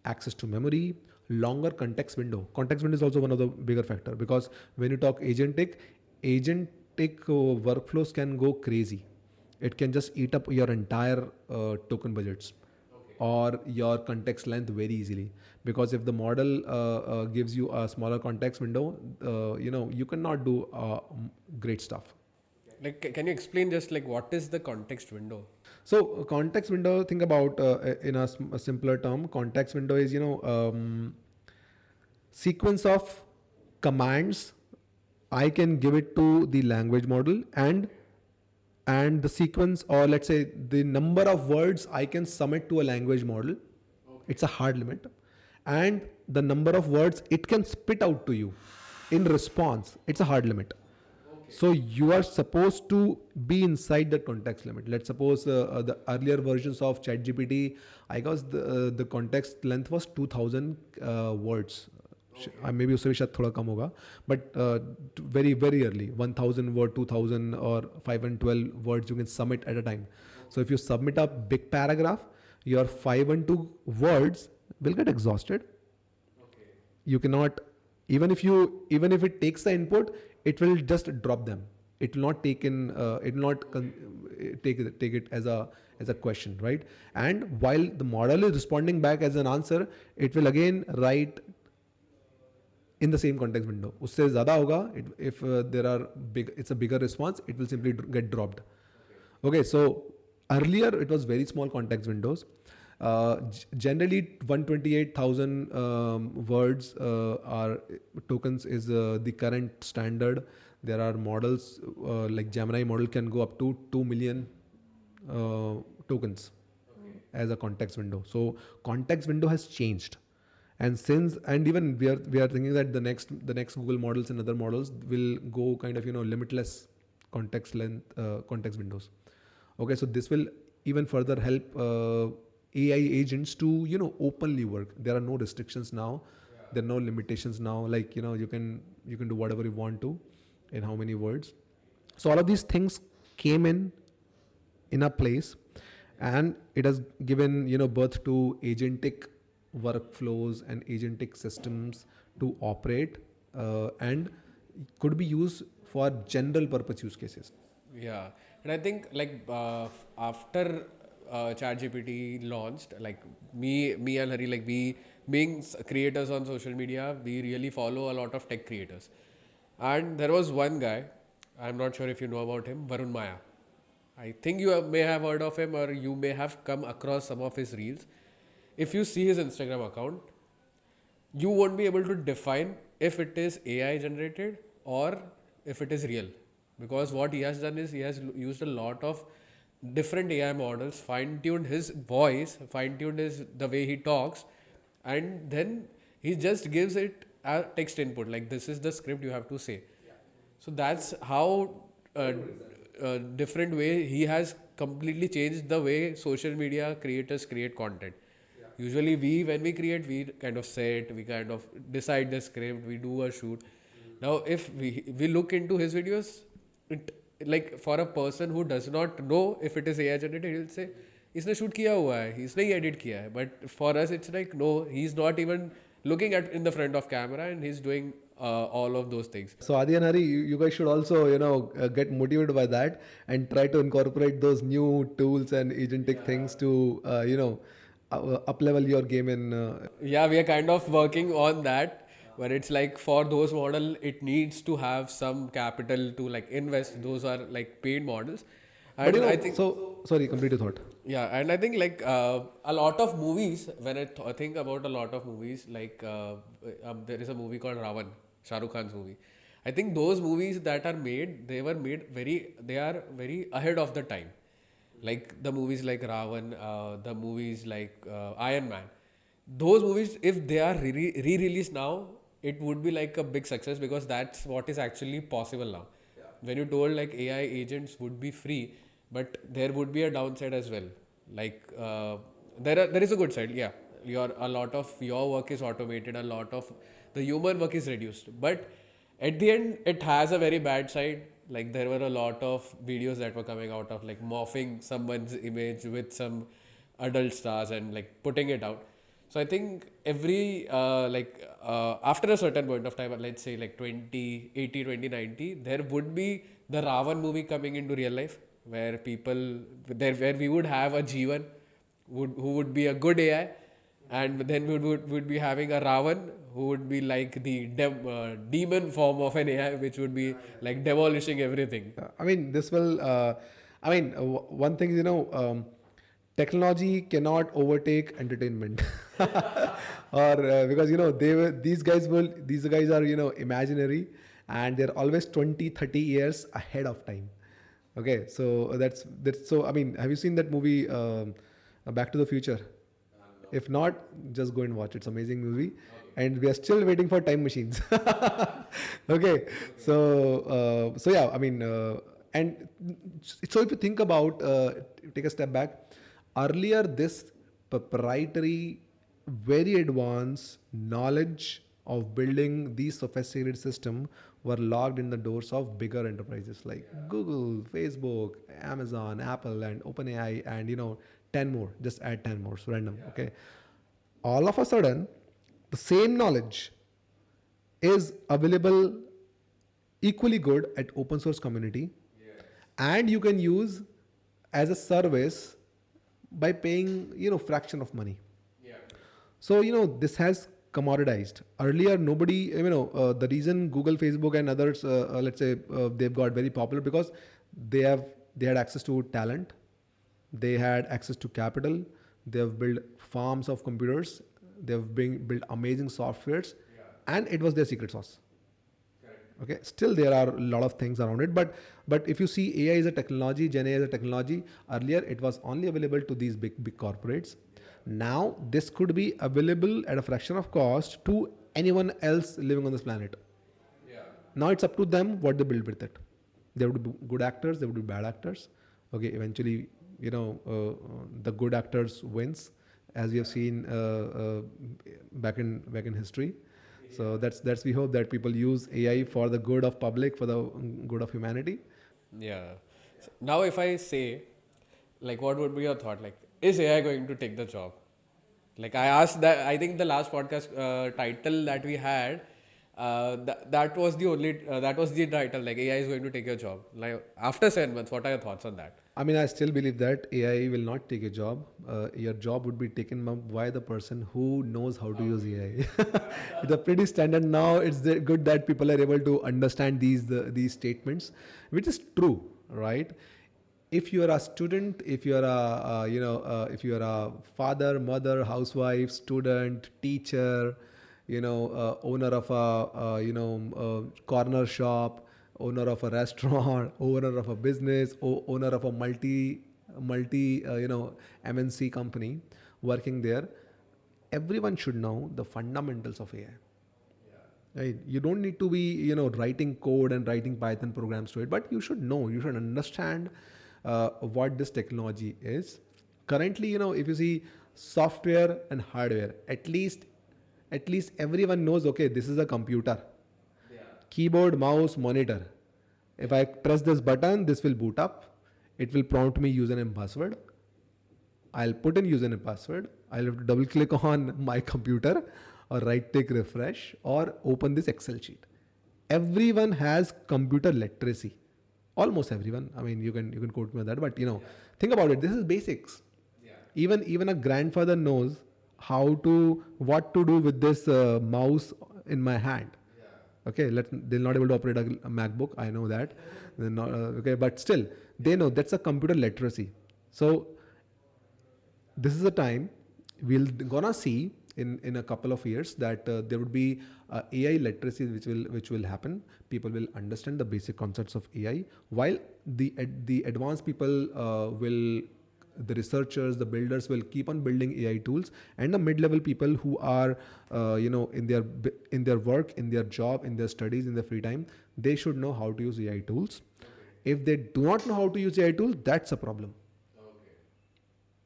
access to memory, longer context window. Context window is also one of the bigger factor, because when you talk agentic workflows can go crazy. It can just eat up your entire token budgets or your context length very easily, because if the model gives you a smaller context window, you cannot do great stuff. Like, can you explain just like what is the context window? So context window, think about in a simpler term, context window is, sequence of commands I can give it to the language model, and the sequence, or let's say the number of words I can submit to a language model. It's a hard limit. And the number of words it can spit out to you in response, it's a hard limit. So you are supposed to be inside that context limit. Let's suppose the earlier versions of ChatGPT, I guess the context length was 2000 words. Maybe उससे भी शायद थोड़ा कम होगा, but very very early 1000 word, 2000 or 512 words you can submit at a time. So if you submit a big paragraph, your 512 words will get exhausted. You cannot, even if it takes the input, it will just drop them. It will not take in, it will not take it as a question, right? And while the model is responding back as an answer, it will again write in the same context window. उससे ज़्यादा होगा, if there are it's a bigger response, it will simply get dropped. Okay, so earlier it was very small context windows. Generally 128,000 words are tokens is the current standard. There are models like Gemini model can go up to 2 million tokens. as a context window. So context window has changed, and since, and even we are thinking that the next Google models and other models will go kind of limitless context length context windows. Okay, so this will even further help AI agents to openly work. There are no restrictions now. There are no limitations now. Like you can do whatever you want to, in how many words. So all of these things came in a place, and it has given birth to agentic workflows and agentic systems to operate, and could be used for general purpose use cases. Yeah, and I think like after ChatGPT launched, like me and Hari, like we being creators on social media, we really follow a lot of tech creators, and there was one guy, I'm not sure if you know about him, Varun Maya. I think you may have heard of him, or you may have come across some of his reels. If you see his Instagram account, you won't be able to define if it is AI generated or if it is real. Because what he has done is he has used a lot of different AI models, fine tuned his voice, fine tuned his the way he talks, and then he just gives it a text input like this is the script you have to say. So that's how different way he has completely changed the way social media creators create content. Usually when we create, we kind of set, we kind of decide the script, we do a shoot. Now if we look into his videos, it like for a person who does not know if it is AI generated, he'll say इसने shoot किया हुआ है, इसने ही edit किया है. But for us it's like no, he's not even looking at in the front of camera and he's doing all of those things. So Adi and Hari, you guys should also get motivated by that and try to incorporate those new tools and agentic things to up level your game in. Yeah, we are kind of working on that, but it's like for those model it needs to have some capital to like invest. Those are like paid models, But and I think so sorry, complete your thought. yeah, and I think like a lot of movies, when I think about a lot of movies, like there is a movie called Ravan, Shah Rukh Khan's movie. I think those movies that are made, they are very ahead of the time. Like the movies like Ravan, the movies like Iron Man. Those movies, if they are re-released now, it would be like a big success because that's what is actually possible now. When you told like AI agents would be free, but there would be a downside as well. Like there is a good side, yeah. A lot of your work is automated, a lot of the human work is reduced. But at the end, it has a very bad side. Like there were a lot of videos that were coming out of like morphing someone's image with some adult stars and like putting it out. So I think every after a certain point of time, let's say like 2080, 2090, there would be the Ravan movie coming into real life where where we would have a G1 who would be a good AI, and then we would be having a Ravan who would be like the demon form of an AI, which would be like demolishing everything. I mean, this will. One thing technology cannot overtake entertainment, or because these guys are imaginary, and they're always 20, 30 years ahead of time. Okay, so that's so. I mean, have you seen that movie, Back to the Future? If not, just go and watch. It's an amazing movie, and we are still waiting for time machines. Okay, so yeah, I mean, and so if you think about, take a step back, earlier this proprietary, very advanced knowledge of building these sophisticated system were locked in the doors of bigger enterprises like Google, Facebook, Amazon, Apple, and OpenAI, and 10 more. Just add 10 more. So random. Okay. All of a sudden, the same knowledge is available equally good at open source community, and you can use as a service by paying fraction of money. So this has commoditized. Earlier, nobody, the reason Google, Facebook, and others, let's say, they've got very popular because they had access to talent, they had access to capital, they have built farms of computers, they have built amazing softwares, and it was their secret sauce. Okay, still there are a lot of things around it, but if you see AI is a technology, Gen AI is a technology. Earlier, it was only available to these big corporates. Now, this could be available at a fraction of cost to anyone else living on this planet. Now it's up to them what they build with it. There would be good actors, there would be bad actors. Okay, eventually, the good actors wins, as we have seen back in history. So that's we hope that people use AI for the good of public, for the good of humanity. Yeah. So now, if I say, like, what would be your thought? Like, is AI going to take the job? Like, I asked that. I think the last podcast title that we had, that was the only that was the title. Like, AI is going to take your job. Like, after 7 months, what are your thoughts on that? I mean, I still believe that AI will not take a job. Your job would be taken by the person who knows how to use AI. It's a pretty standard now. It's good that people are able to understand these statements, which is true, right? If you are a student, if you are if you are a father, mother, housewife, student, teacher, owner of a corner shop, owner of a restaurant, owner of a business, owner of a multi MNC company working there, everyone should know the fundamentals of AI. Right? You don't need to be writing code and writing Python programs to it, but you should understand what this technology is. Currently, if you see software and hardware, at least everyone knows, okay, this is a computer. Keyboard, mouse, monitor. If I press this button, this will boot up. It will prompt me username and password. I'll put in username and password. I'll have to double click on my computer or right click refresh or open this Excel sheet. Everyone has computer literacy. Almost everyone. I mean, you can quote me on that, but think about it. This is basics. Even a grandfather knows what to do with this mouse in my hand. Okay, they're not able to operate a MacBook. I know that. They're not, okay, but still, they know that's a computer literacy. So this is a time we'll gonna see in a couple of years that there would be AI literacy which will happen. People will understand the basic concepts of AI, while the advanced people will the researchers, the builders will keep on building AI tools, and the mid-level people who are in their work, in their job, in their studies, in their free time, they should know how to use AI tools. If they do not know how to use AI tools, that's a problem.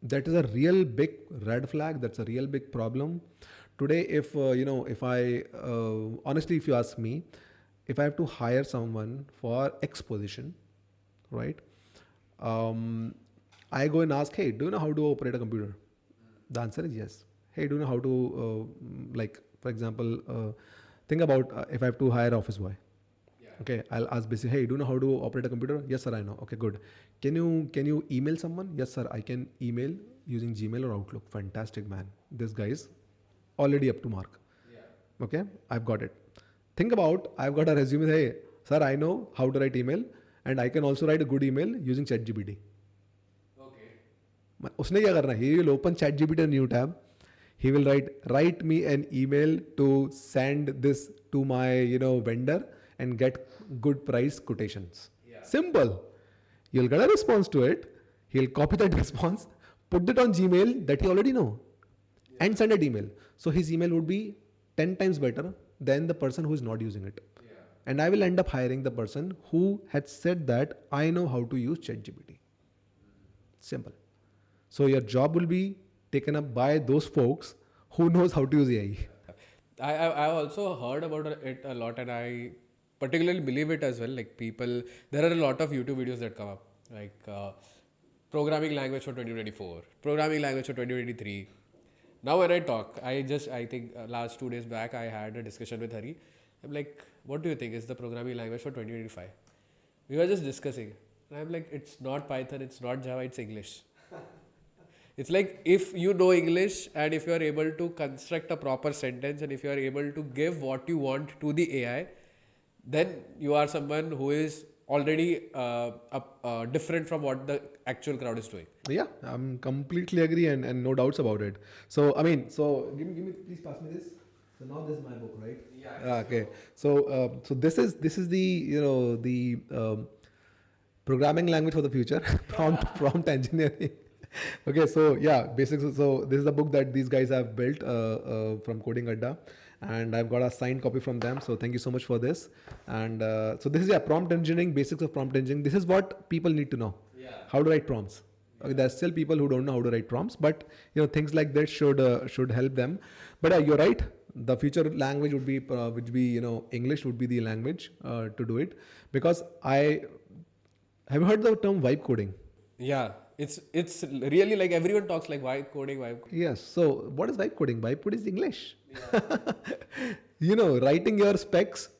That is a real big red flag. That's a real big problem today. If honestly, if you ask me, if I have to hire someone for X position, right, I go and ask, hey, do you know how to operate a computer? The answer is yes. Hey, do you know how to like, for example, think about if I have to hire office boy. Okay, I'll ask basically, hey, do you know how to operate a computer? Yes, sir, I know. Okay, good. Can you email someone? Yes, sir, I can email using Gmail or Outlook. Fantastic, man. This guy is already up to mark. Okay, I've got it. Think about, I've got a resume. Hey, sir, I know how to write email, and I can also write a good email using ChatGPT. उसने क्या करना है? He will open ChatGPT a new tab. He will write me an email to send this to my vendor and get good price quotations. Simple. You'll get a response to it. He'll copy that response, put it on Gmail that he already know, and send an email. So his email would be 10 times better than the person who is not using it. And I will end up hiring the person who had said that I know how to use ChatGPT. Simple. So your job will be taken up by those folks who knows how to use AI. I also heard about it a lot, and I particularly believe it as well. Like, people, there are a lot of YouTube videos that come up, like programming language for 2024, programming language for 2023. Now when I talk, I think last 2 days back I had a discussion with Hari. I'm like, what do you think is the programming language for 2025? We were just discussing, and I'm like, it's not Python, it's not Java, it's English. It's like, if you know English and if you are able to construct a proper sentence and if you are able to give what you want to the AI, then you are someone who is already different from what the actual crowd is doing. Yeah, I'm completely agree and no doubts about it. So I mean, so give me please pass me this. So now this is my book, right? Yeah. Okay. So this is the the programming language for the future. Prompt engineering. Okay, so yeah, basics. So this is the book that these guys have built from Coding Adda, and I've got a signed copy from them. So thank you so much for this. And so this is, yeah, prompt engineering, basics of prompt engineering. This is what people need to know. Yeah. How to write prompts. Okay, there's still people who don't know how to write prompts, but things like that should help them. But you're right. The future language would be English would be the language to do it, because I have you heard the term vibe coding? Yeah. It's really like everyone talks like vibe coding. Yes. So what is vibe coding? Vibe code is English. Writing your specs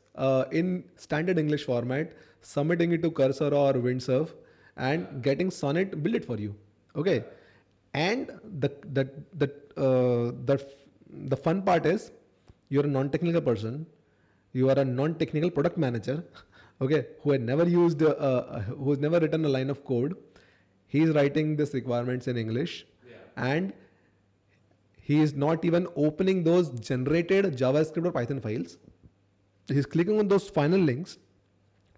in standard English format, submitting it to Cursor or Windsurf, and getting Sonnet build it for you. Okay. And the fun part is, you're a non-technical person. You are a non-technical product manager. Okay, who has never written a line of code. He is writing these requirements in English, and he is not even opening those generated JavaScript or Python files. He's clicking on those final links.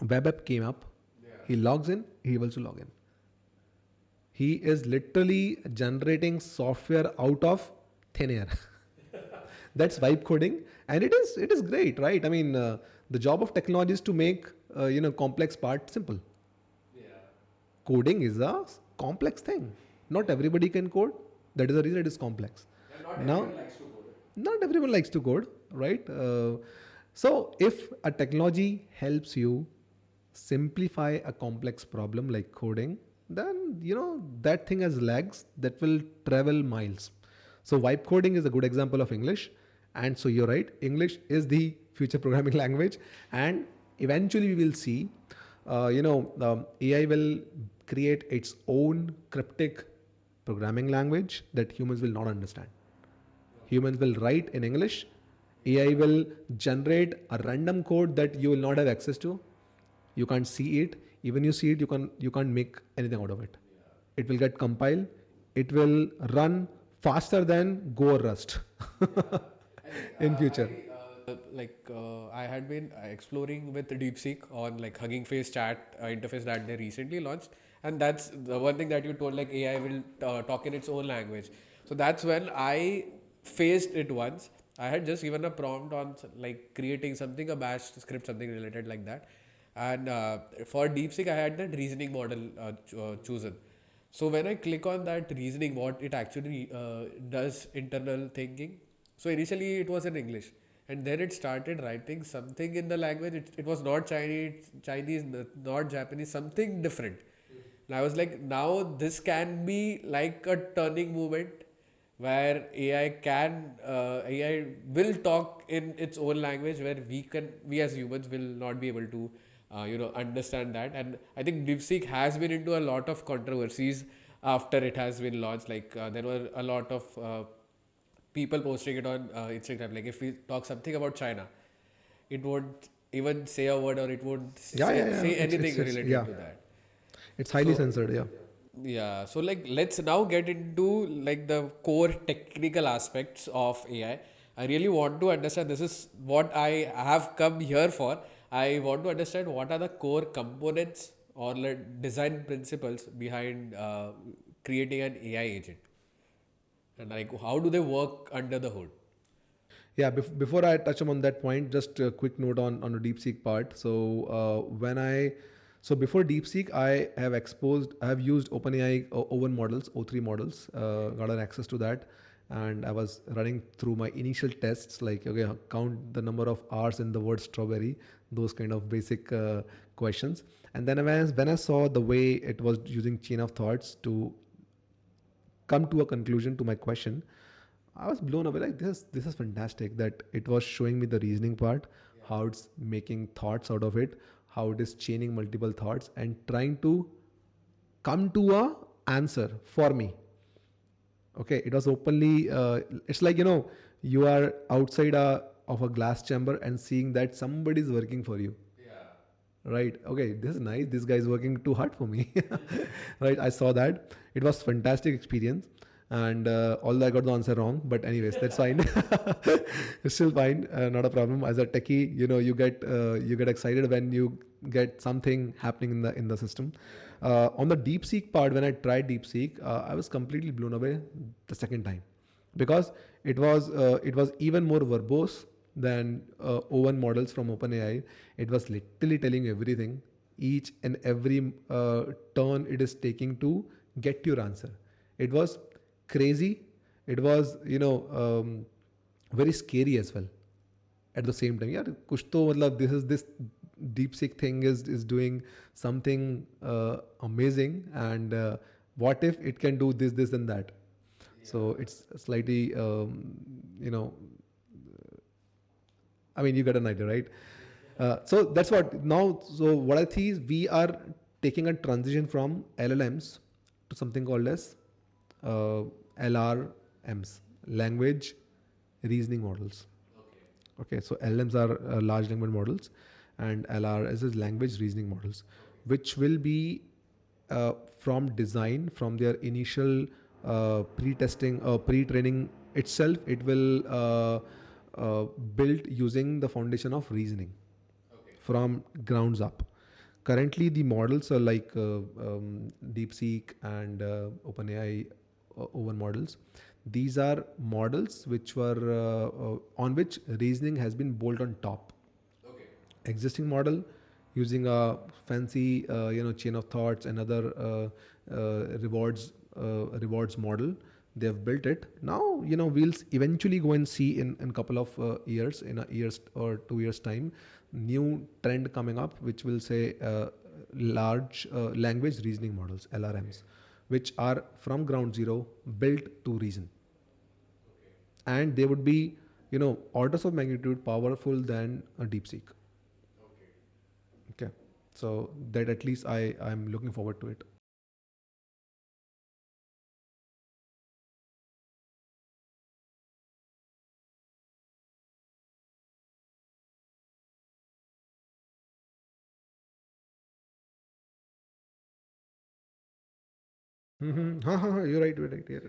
Web app came up. He logs in. He will to log in. He is literally generating software out of thin air. That's vibe coding, and it is great, right? I mean, the job of technology is to make complex part simple. Coding is a complex thing. Not everybody can code. That is the reason it is complex. Now, not everyone likes to code, right? So if a technology helps you simplify a complex problem like coding, then that thing has legs that will travel miles. So vibe coding is a good example of English, and so you're right, English is the future programming language, and eventually we will see AI will create its own cryptic programming language that humans will not understand. Humans will write in English. AI will generate a random code that you will not have access to. You can't see it. Even you see it, you can't make anything out of it. It will get compiled. It will run faster than Go or Rust in future. I had been exploring with DeepSeek on like Hugging Face chat interface that they recently launched, and that's the one thing that you told, like AI will talk in its own language. So that's when I faced it once. I had just given a prompt on like creating something, a bash script, something related like that, and for DeepSeek I had that reasoning model chosen. So when I click on that reasoning, what it actually does internal thinking. So initially it was in English, and then it started writing something in the language. It was not Chinese, not Japanese, something different. And I was like, now this can be like a turning moment where AI will talk in its own language, where we as humans will not be able to understand that. And I think DeepSeek has been into a lot of controversies after it has been launched. Like there were a lot of people posting it on Instagram. Like if we talk something about China, it won't even say a word, or it won't Yeah, yeah, yeah. say It's anything it's related yeah. to that. It's highly So censored. Yeah. yeah, so like let's now get into like the core technical aspects of AI. I really want to understand, this is what I have come here for. I want to understand what are the core components or like design principles behind creating an AI agent, and like how do they work under the hood. Yeah, before I touch on that point, just a quick note on the DeepSeek part. So before DeepSeek, I have used OpenAI O1 models, O3 models, got an access to that, and I was running through my initial tests, like, okay, count the number of R's in the word strawberry, those kind of basic questions. And then when I saw the way it was using chain of thoughts to come to a conclusion to my question, I was blown away. Like, this is fantastic. That it was showing me the reasoning part, how it's making thoughts out of it, how it is chaining multiple thoughts and trying to come to a answer for me. Okay, it was openly. It's like, you are outside of a glass chamber and seeing that somebody is working for you. Right. Okay. This is nice. This guy is working too hard for me. Right. I saw that. It was fantastic experience. And although I got the answer wrong, but anyways, that's fine. It's still fine, not a problem. As a techie, you get excited when you get something happening in the system. On the DeepSeek part, when I tried DeepSeek, I was completely blown away the second time, because it was even more verbose than O1 models from OpenAI. It was literally telling everything, each and every turn it is taking to get your answer. It was crazy. It was very scary as well at the same time. Yeah, kuch to matlab this DeepSeek thing is doing something amazing, and what if it can do this and that. So it's slightly you know I mean, you got an idea, right? So that's what now. So what I see is we are taking a transition from LLMs to something called as LRMs, language reasoning models. Okay, so LLMs are large language models, and LRS is language reasoning models, which will be from design, from their initial pre-testing, pre-training itself. It will built using the foundation of reasoning from grounds up. Currently, the models are like DeepSeek and OpenAI O1 models. These are models which were on which reasoning has been built on top. Existing model using a fancy chain of thoughts and other rewards model. They have built it. Now we'll eventually go and see in couple of years, in a years or 2 years time, new trend coming up which will say large language reasoning models, LRMs, which are from ground zero built to reason, and they would be orders of magnitude powerful than a DeepSeek. Okay, so that at least I'm looking forward to it. You're right. You're right. Yes.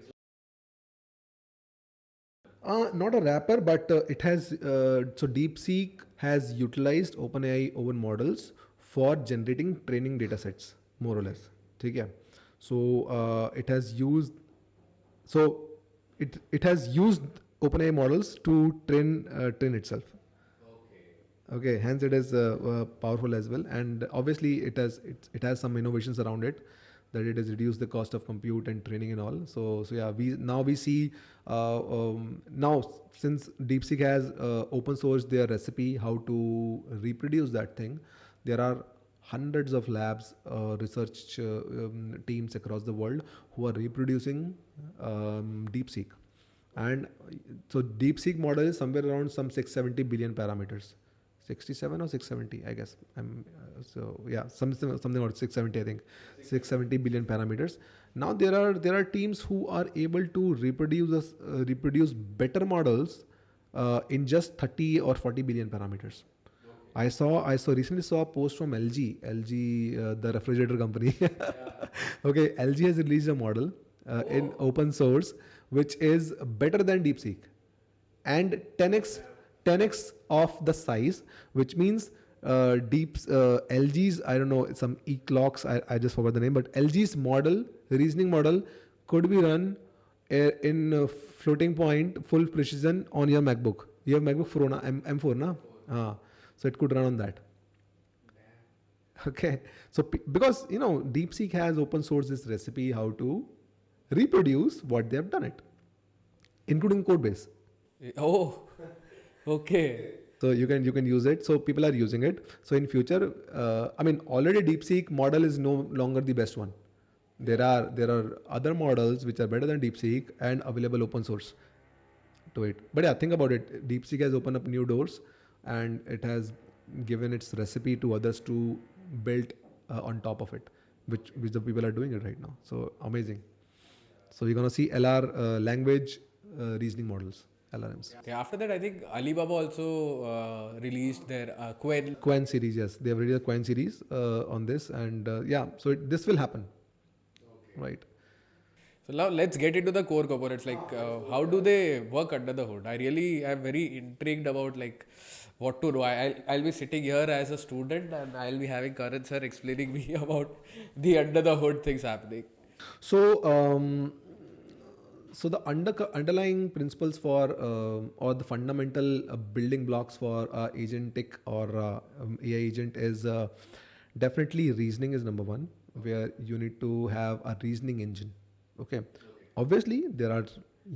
Not a wrapper, but it has. So DeepSeek has utilized OpenAI own models for generating training data sets, more or less. Okay. So it has used. So it has used OpenAI models to train itself. Okay, hence it is powerful as well, and obviously it has some innovations around it, that it has reduced the cost of compute and training and all. So yeah, we see now, since DeepSeek has open sourced their recipe how to reproduce that thing, there are hundreds of labs, research teams across the world who are reproducing DeepSeek, and so DeepSeek model is somewhere around some 670 billion parameters. 67 or 670, I guess. So yeah, something about 670, I think. 670 billion parameters. Now there are teams who are able to reproduce better models in just 30 or 40 billion parameters. I saw recently saw a post from LG, the refrigerator company. Okay, LG has released a model in open source which is better than DeepSeek, and 10x of the size, which means LG's, I don't know, some eclocks, I just forgot the name, but LG's model, reasoning model, could be run in floating point full precision on your MacBook. You have MacBook Pro na, M4 na. So it could run on that. Okay, so because DeepSeek has open sourced this recipe how to reproduce what they have done it, including code base. Oh, okay. So you can use it. So people are using it. So in future, I mean, already DeepSeek model is no longer the best one. There are other models which are better than DeepSeek and available open source to it. But yeah, think about it. DeepSeek has opened up new doors, and it has given its recipe to others to build on top of it, which the people are doing it right now. So amazing. So you're gonna see LR language reasoning models, LRMs. Okay, after that, I think Alibaba also released their Quen. Quen series, yes, they have released a Quen series on this, and yeah, so this will happen, right? So now let's get into the core components. Like, how do they work under the hood? I really am very intrigued about like what to do. I'll be sitting here as a student and I'll be having Karan sir explaining me about the under the hood things happening. So, so the underlying principles for or the fundamental building blocks for agentic or AI agent is definitely reasoning is number one, where you need to have a reasoning engine. Okay, obviously there are,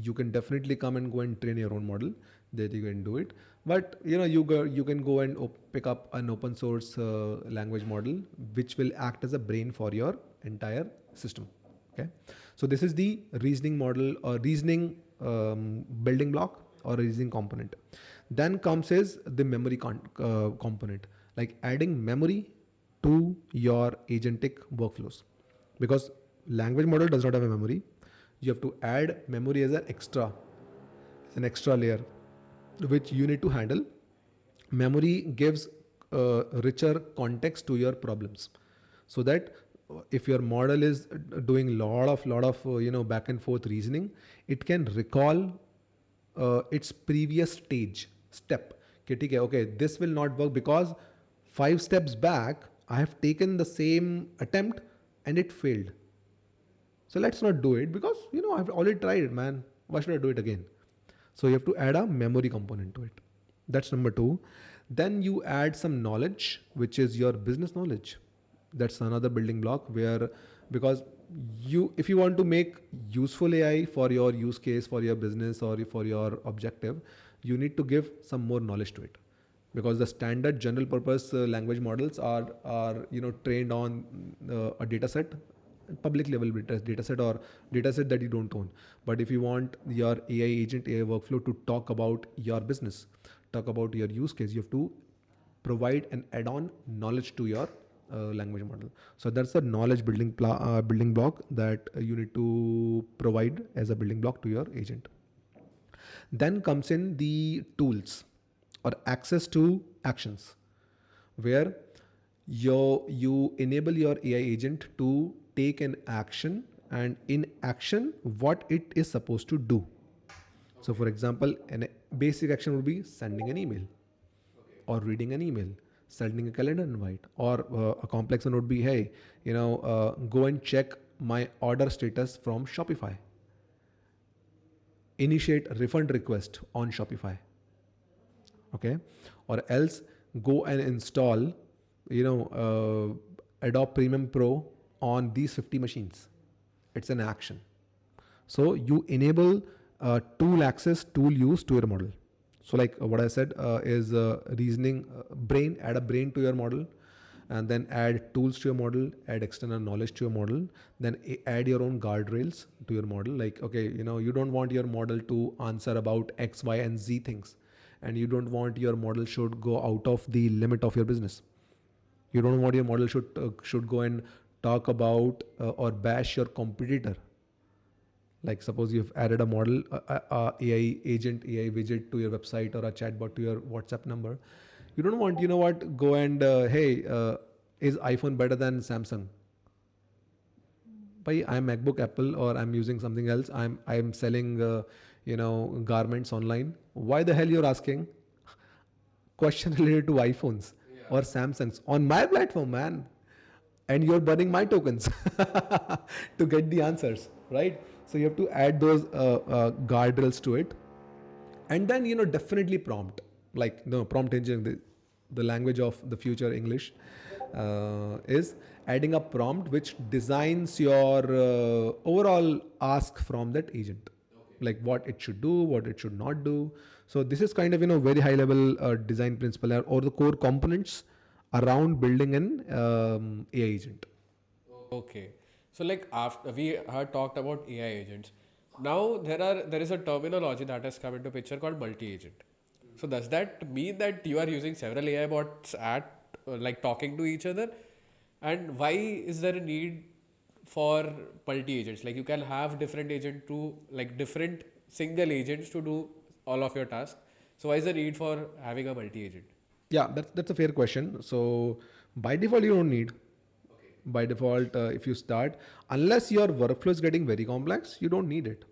you can definitely come and go and train your own model, that you can do it, but you can go and pick up an open source language model which will act as a brain for your entire system. Okay, so this is the reasoning model or reasoning building block or reasoning component. Then comes is the memory component, like adding memory to your agentic workflows, because language model does not have a memory. You have to add memory as an extra layer which you need to handle. Memory gives richer context to your problems, so that if your model is doing lot of back and forth reasoning, it can recall its previous step. Okay, ठीक है, okay, this will not work because 5 steps back I have taken the same attempt and it failed. So let's not do it because I've already tried it, man. Why should I do it again? So you have to add a memory component to it. That's number two. Then you add some knowledge, which is your business knowledge. That's another building block where, because if you want to make useful AI for your use case, for your business or for your objective, you need to give some more knowledge to it, because the standard general purpose language models are trained on a data set, publicly available data set or data set that you don't own. But if you want your AI agent, AI workflow to talk about your business, talk about your use case, you have to provide an add-on knowledge to your language model. So that's the knowledge building block that you need to provide as a building block to your agent. Then comes in the tools or access to actions, where you enable your AI agent to take an action, and in action what it is supposed to do. So for example, a basic action would be sending an email or reading an email, sending a calendar invite, or a complex one would be, hey, go and check my order status from Shopify, initiate a refund request on Shopify. Okay, or else go and install Adobe Premium Pro on these 50 machines. It's an action. So you enable tool access, tool use to your model. So like what I said is reasoning brain, add a brain to your model, and then add tools to your model, add external knowledge to your model, then add your own guardrails to your model. Like, okay, you don't want your model to answer about X, Y, and Z things, and you don't want your model should go out of the limit of your business. You don't want your model should go and talk about or bash your competitor. Like suppose you've added a model, AI agent, AI widget to your website or a chatbot to your WhatsApp number. You don't want, go and hey, is iPhone better than Samsung? By I'm MacBook Apple or I'm using something else. I'm selling garments online. Why the hell you're asking question related to iPhones or Samsungs on my platform, man? And you're burning my tokens to get the answers, right? So you have to add those guardrails to it. And then definitely prompt, like prompt engineering, the language of the future English, is adding a prompt which designs your overall ask from that agent, like what it should do, what it should not do. So this is kind of very high level design principle or the core components around building an AI agent. Okay. So like after we had talked about AI agents, now there is a terminology that has come into picture called multi-agent. So does that mean that you are using several AI bots at like talking to each other? And why is there a need for multi-agents? Like you can have different agent to like different single agents to do all of your tasks. So why is the need for having a multi-agent? Yeah, that's a fair question. So by default, you don't need. by default, if you start, unless your workflow is getting very complex, you don't need it.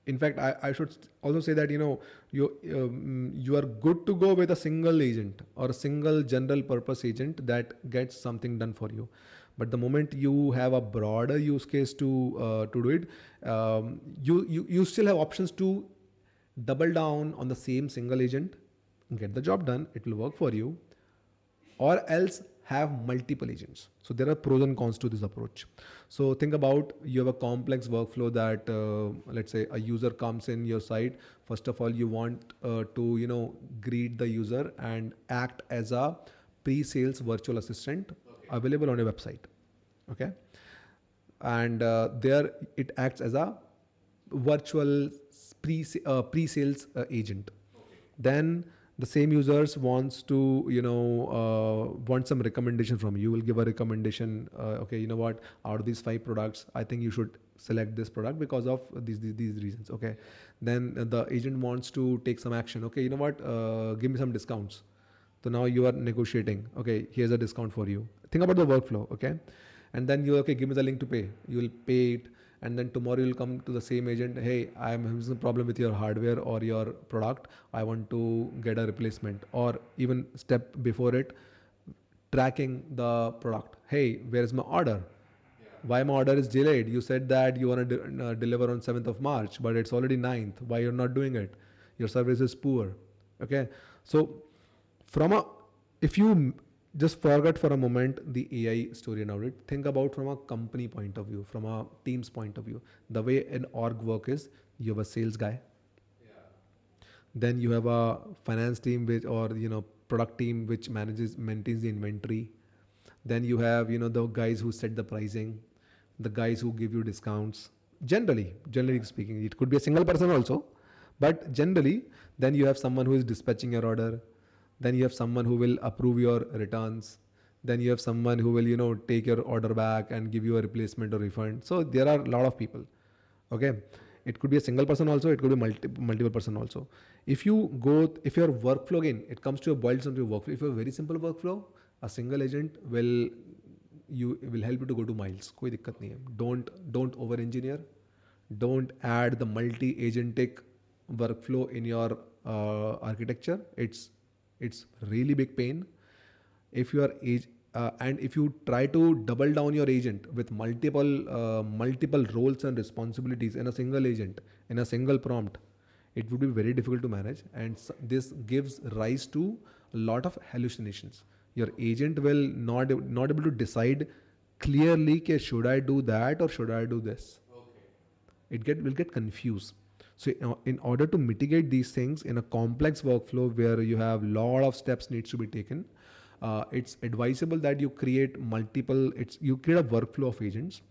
In fact, I should also say that you are good to go with a single agent or a single general purpose agent that gets something done for you. But the moment you have a broader use case to do it, you still have options to double down on the same single agent, get the job done, it will work for you, or else have multiple agents. So there are pros and cons to this approach. So think about, you have a complex workflow that let's say a user comes in your site. First of all, you want to greet the user and act as a pre-sales virtual assistant available on your website. Okay, and there it acts as a virtual pre-sales agent. Then the same users wants to want some recommendation from you. You will give a recommendation. Okay, you know what, out of these 5 products, I think you should select this product because of these reasons. Okay, then the agent wants to take some action. Okay, you know what, give me some discounts. So now you are negotiating. Okay, here's a discount for you. Think about the workflow. Okay, and then you, okay, give me the link to pay. You will pay it, and then tomorrow you'll come to the same agent. Hey, I'm having some problem with your hardware or your product. I want to get a replacement. Or even step before it, tracking the product. Hey, where's my order? Why my order is delayed? You said that you want to deliver on 7th of March, but it's already 9th. Why you're not doing it? Your service is poor. Okay, so from a, if you just forget for a moment the AI story and it, think about from a company point of view, from a team's point of view, the way an org work is. You have a sales guy, then you have a finance team which, or product team which maintains the inventory. Then you have the guys who set the pricing, the guys who give you discounts. Generally speaking, it could be a single person also, but generally, then you have someone who is dispatching your order. Then you have someone who will approve your returns. Then you have someone who will take your order back and give you a replacement or refund. So there are a lot of people. Okay, it could be a single person also, it could be multiple person also. If your workflow, again, it comes to a boils down to your workflow. If you have a very simple workflow, a single agent will help you to go to miles. कोई दिक्कत नहीं है. Don't over engineer. Don't add the multi agentic workflow in your architecture. It's really big pain. If you are and if you try to double down your agent with multiple roles and responsibilities in a single agent, in a single prompt, it would be very difficult to manage, and this gives rise to a lot of hallucinations. Your agent will not able to decide clearly, okay, should I do that or should I do this. Will get confused. So in order to mitigate these things in a complex workflow where you have lot of steps needs to be taken, it's advisable that you create you create a workflow of agents.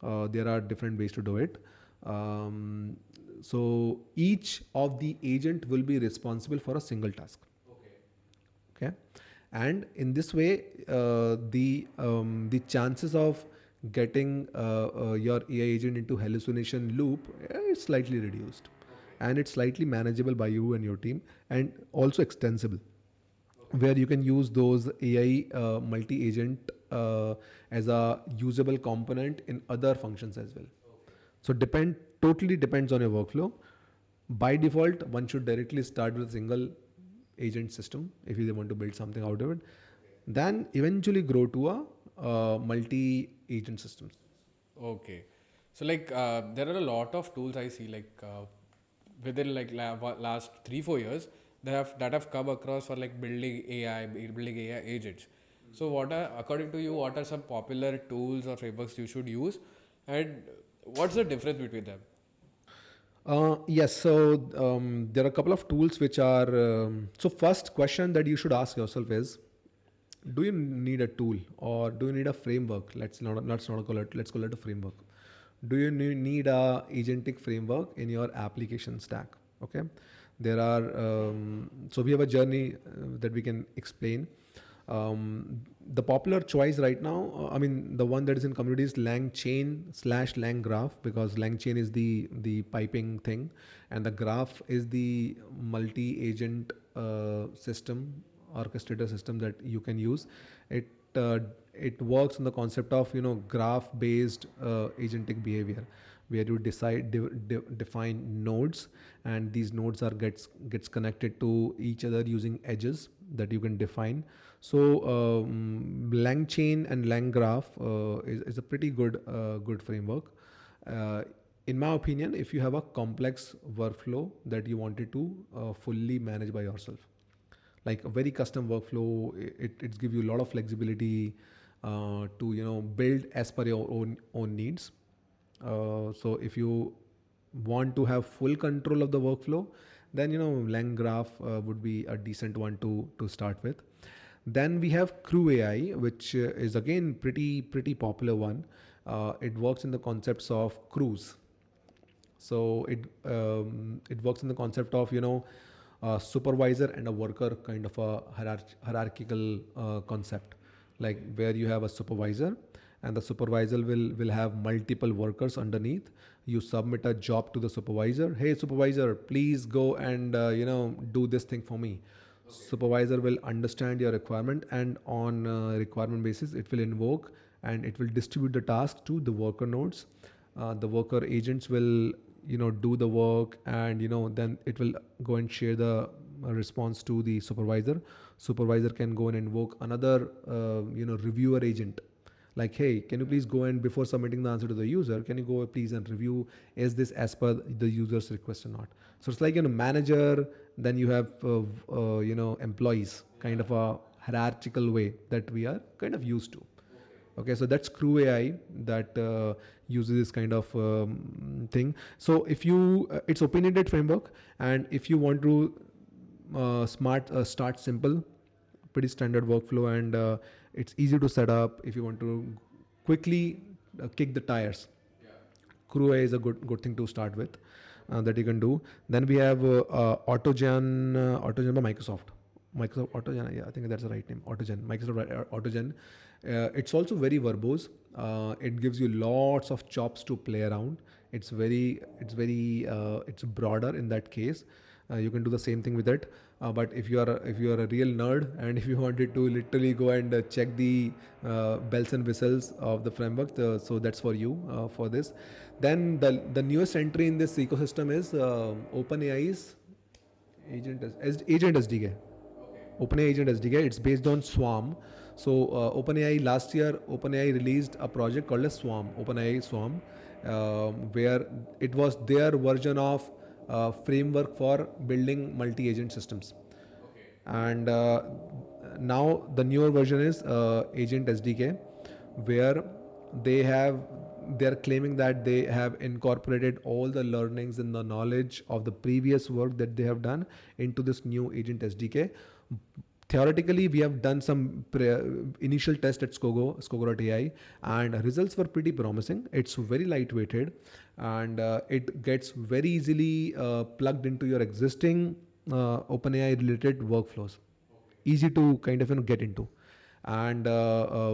There are different ways to do it. So each of the agent will be responsible for a single task. Okay, and in this way, the chances of getting your AI agent into hallucination loop is slightly reduced, and it's slightly manageable by you and your team, and also extensible, where you can use those AI multi-agent as a usable component in other functions as well. So totally depends on your workflow. By default, one should directly start with a single agent system if you want to build something out of it. Then eventually grow to a multi-agent systems. Okay. So like there are a lot of tools I see like within like last 3-4 years that have come across for like building AI agents. So what are, according to you, what are some popular tools or frameworks you should use, and what's the difference between them? Yes, so there are a couple of tools which are. So, first question that you should ask yourself is: do you need a tool or do you need a framework? Let's not call it. Let's call it a framework. Do you need a agentic framework in your application stack? Okay, there are. So we have a journey that we can explain. The popular choice right now, I mean, the one that is in community is LangChain/LangGraph, because LangChain is the piping thing, and the graph is the multi-agent system orchestrator system that you can use. It uh, it works on the concept of graph based agentic behavior, where you define nodes, and these nodes are gets connected to each other using edges that you can define. So lang chain and lang graph is a pretty good framework. uh, in my opinion, if you have a complex workflow that you wanted to fully manage by yourself, like a very custom workflow, it gives you a lot of flexibility to build as per your own needs. So if you want to have full control of the workflow, then lang graph would be a decent one to start with. Then we have crew AI, which is again pretty popular one. It works in the concepts of crews. So it works in the concept of a supervisor and a worker, kind of a hierarchical concept, like where you have a supervisor, and the supervisor will have multiple workers underneath. You submit a job to the supervisor. Hey supervisor, please go and do this thing for me. Supervisor will understand your requirement, and on requirement basis it will invoke and it will distribute the task to the worker nodes. The worker agents will do the work, and then it will go and share the response to the supervisor. Supervisor can go and invoke another reviewer agent, like, hey, can you please go and before submitting the answer to the user, can you go please and review, is this as per the user's request or not? So it's like manager, then you have employees, kind of a hierarchical way that we are kind of used to. Okay, so that's crew AI that uses this kind of thing. So if you it's opinionated framework, and if you want to smart start simple, pretty standard workflow, and it's easy to set up. If you want to quickly kick the tires, crew AI is a good thing to start with, that you can do. Then we have Autogen by Microsoft. Microsoft Autogen, yeah, I think that's the right name. Autogen, Microsoft Autogen. It's also very verbose. It gives you lots of chops to play around. It's broader in that case. You can do the same thing with it. But if you are a real nerd, and if you wanted to literally go and check the bells and whistles of the framework, so that's for you for this. Then the newest entry in this ecosystem is OpenAI's Agent SDK. OpenAI Agent SDK. It's based on Swarm. So OpenAI last year, OpenAI released a project called as Swarm, OpenAI Swarm, where it was their version of framework for building multi-agent systems. And now the newer version is Agent SDK, where they have they're claiming that they have incorporated all the learnings and the knowledge of the previous work that they have done into this new Agent SDK. Theoretically, we have done some initial test at Skogo.ai, and results were pretty promising. It's very lightweighted, and it gets very easily plugged into your existing OpenAI related workflows. Easy to kind of get into, and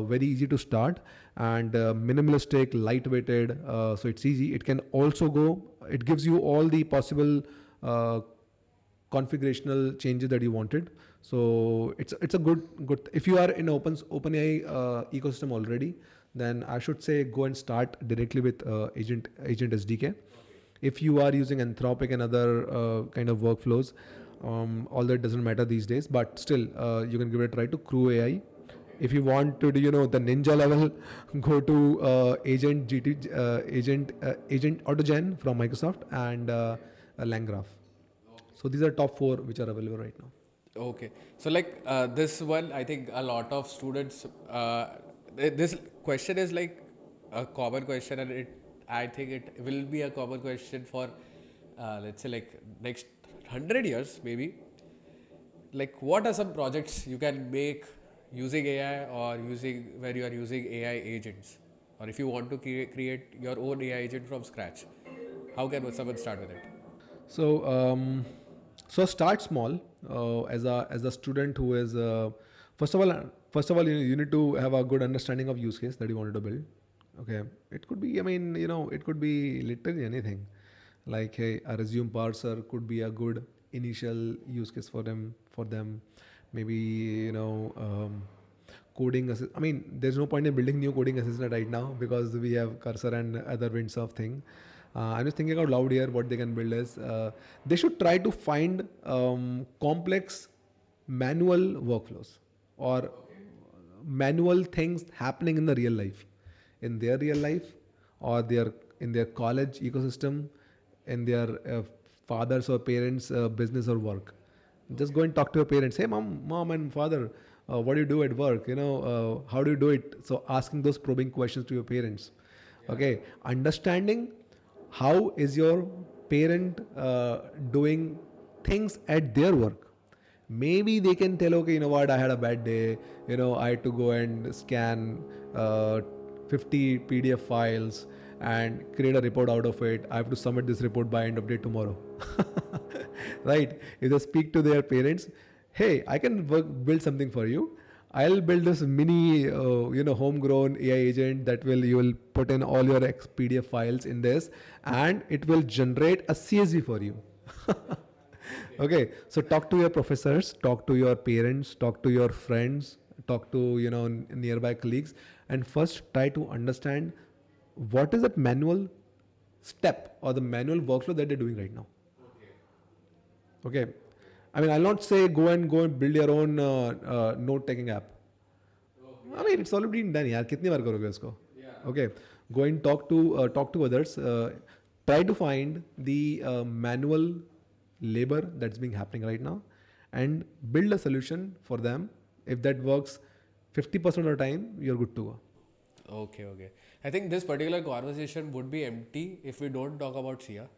very easy to start, and minimalistic, lightweighted. So it's easy. It can also go. It gives you all the possible configurational changes that you wanted. So it's a good. If you are in OpenAI ecosystem already, then I should say go and start directly with Agent SDK. If you are using Anthropic and other kind of workflows, although it doesn't matter these days, but still you can give it a try to Crew AI. If you want to do the ninja level, go to Agent Autogen from Microsoft, and LangGraph. So these are top four which are available right now. Okay. So like this one, I think a lot of students. This question is like a common question, and I think it will be a common question for, let's say, like next 100 years maybe. Like, what are some projects you can make using AI, or using where you are using AI agents, or if you want to create your own AI agent from scratch, how can someone start with it? So start small as a student who is first of all you need to have a good understanding of use case that you wanted to build. Okay, it could be, I mean, it could be literally anything. Like, hey, a resume parser could be a good initial use case for them. maybe coding I mean, there's no point in building new coding assistant right now because we have cursor and other winds of thing. I'm just thinking out loud here what they can build is they should try to find complex manual workflows or manual things happening in the real life, in their real life, or their in their college ecosystem, in their fathers or parents business or work. Just go and talk to your parents. Hey, mom and father, what do you do at work? How do you do it? So asking those probing questions to your parents. Okay, understanding how is your parent doing things at their work. Maybe they can tell, okay, you know what, I had a bad day. I had to go and scan 50 PDF files and create a report out of it. I have to submit this report by end of day tomorrow. Right? If they speak to their parents, hey, I can build something for you. I'll build this mini, homegrown AI agent that you will put in all your PDF files in this, and it will generate a CSV for you. Okay, so talk to your professors, talk to your parents, talk to your friends, talk to nearby colleagues, and first try to understand what is that manual step or the manual workflow that they're doing right now. Okay, I mean, I'll not say go and build your own note taking app. I mean, it's already been done. यार कितनी बार करोगे उसको? Okay, go and talk to others. Try to find the manual labor that's being happening right now, and build a solution for them. If that works 50% of the time, you're good to go. Okay, okay. I think this particular conversation would be empty if we don't talk about Sia.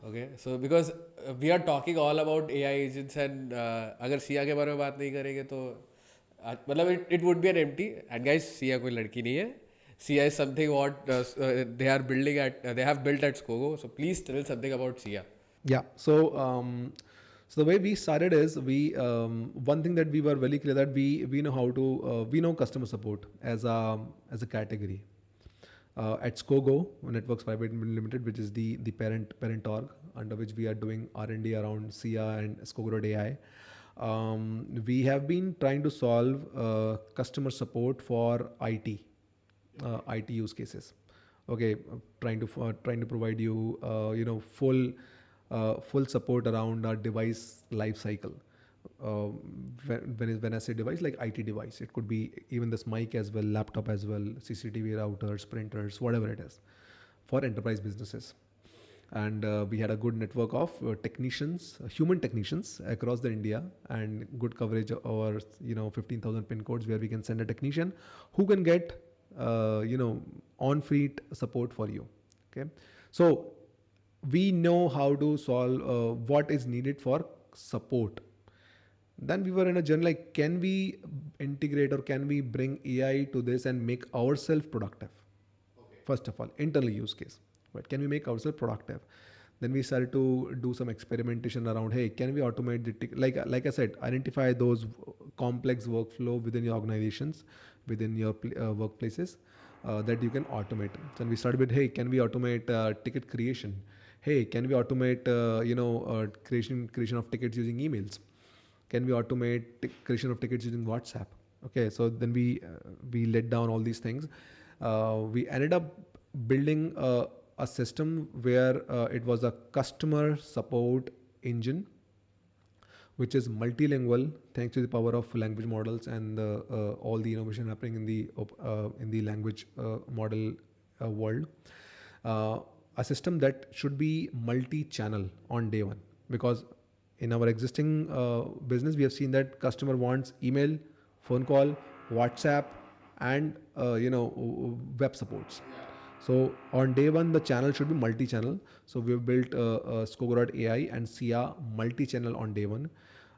Okay, so because we are talking all about AI agents and अगर सिया के बारे में बात नहीं करेंगे तो मतलब it would be an empty. And guys, Siya कोई लड़की नहीं है. Sia is something what they are building they have built at Skogo. So please tell something about Sia. Yeah. So the way we started is one thing that we were very clear that we know how to we know customer support as a category. At Skogo Networks Private Limited, which is the parent org under which we are doing R&D around SIA and Skogo.ai. We have been trying to solve customer support for IT use cases. Okay, trying to provide you full support around our device life cycle. When I say device, like IT device, it could be even this mic as well, laptop as well, CCTV routers, printers, whatever it is, for enterprise businesses. And we had a good network of technicians, human technicians across the India, and good coverage over 15,000 pin codes where we can send a technician who can get on-fleet support for you. Okay, so we know how to solve what is needed for support. Then we were in a journey like, can we integrate or can we bring AI to this and make ourselves productive? Okay. First of all, internal use case, right? Can we make ourselves productive? Then we started to do some experimentation around, hey, can we automate like I said, identify those complex workflow within your organizations, within your workplaces that you can automate. Then we started with, hey, can we automate ticket creation? Hey, can we automate creation of tickets using emails? Can we automate creation of tickets using WhatsApp? Okay, so then we let down all these things. We ended up building a system where it was a customer support engine, which is multilingual thanks to the power of language models and all the innovation happening in the language model world. A system that should be multi-channel on day one, because in our existing business we have seen that customer wants email, phone call, WhatsApp, and web supports. So on day one the channel should be multi-channel. So we've built Skogo.ai and SIA multi-channel on day one,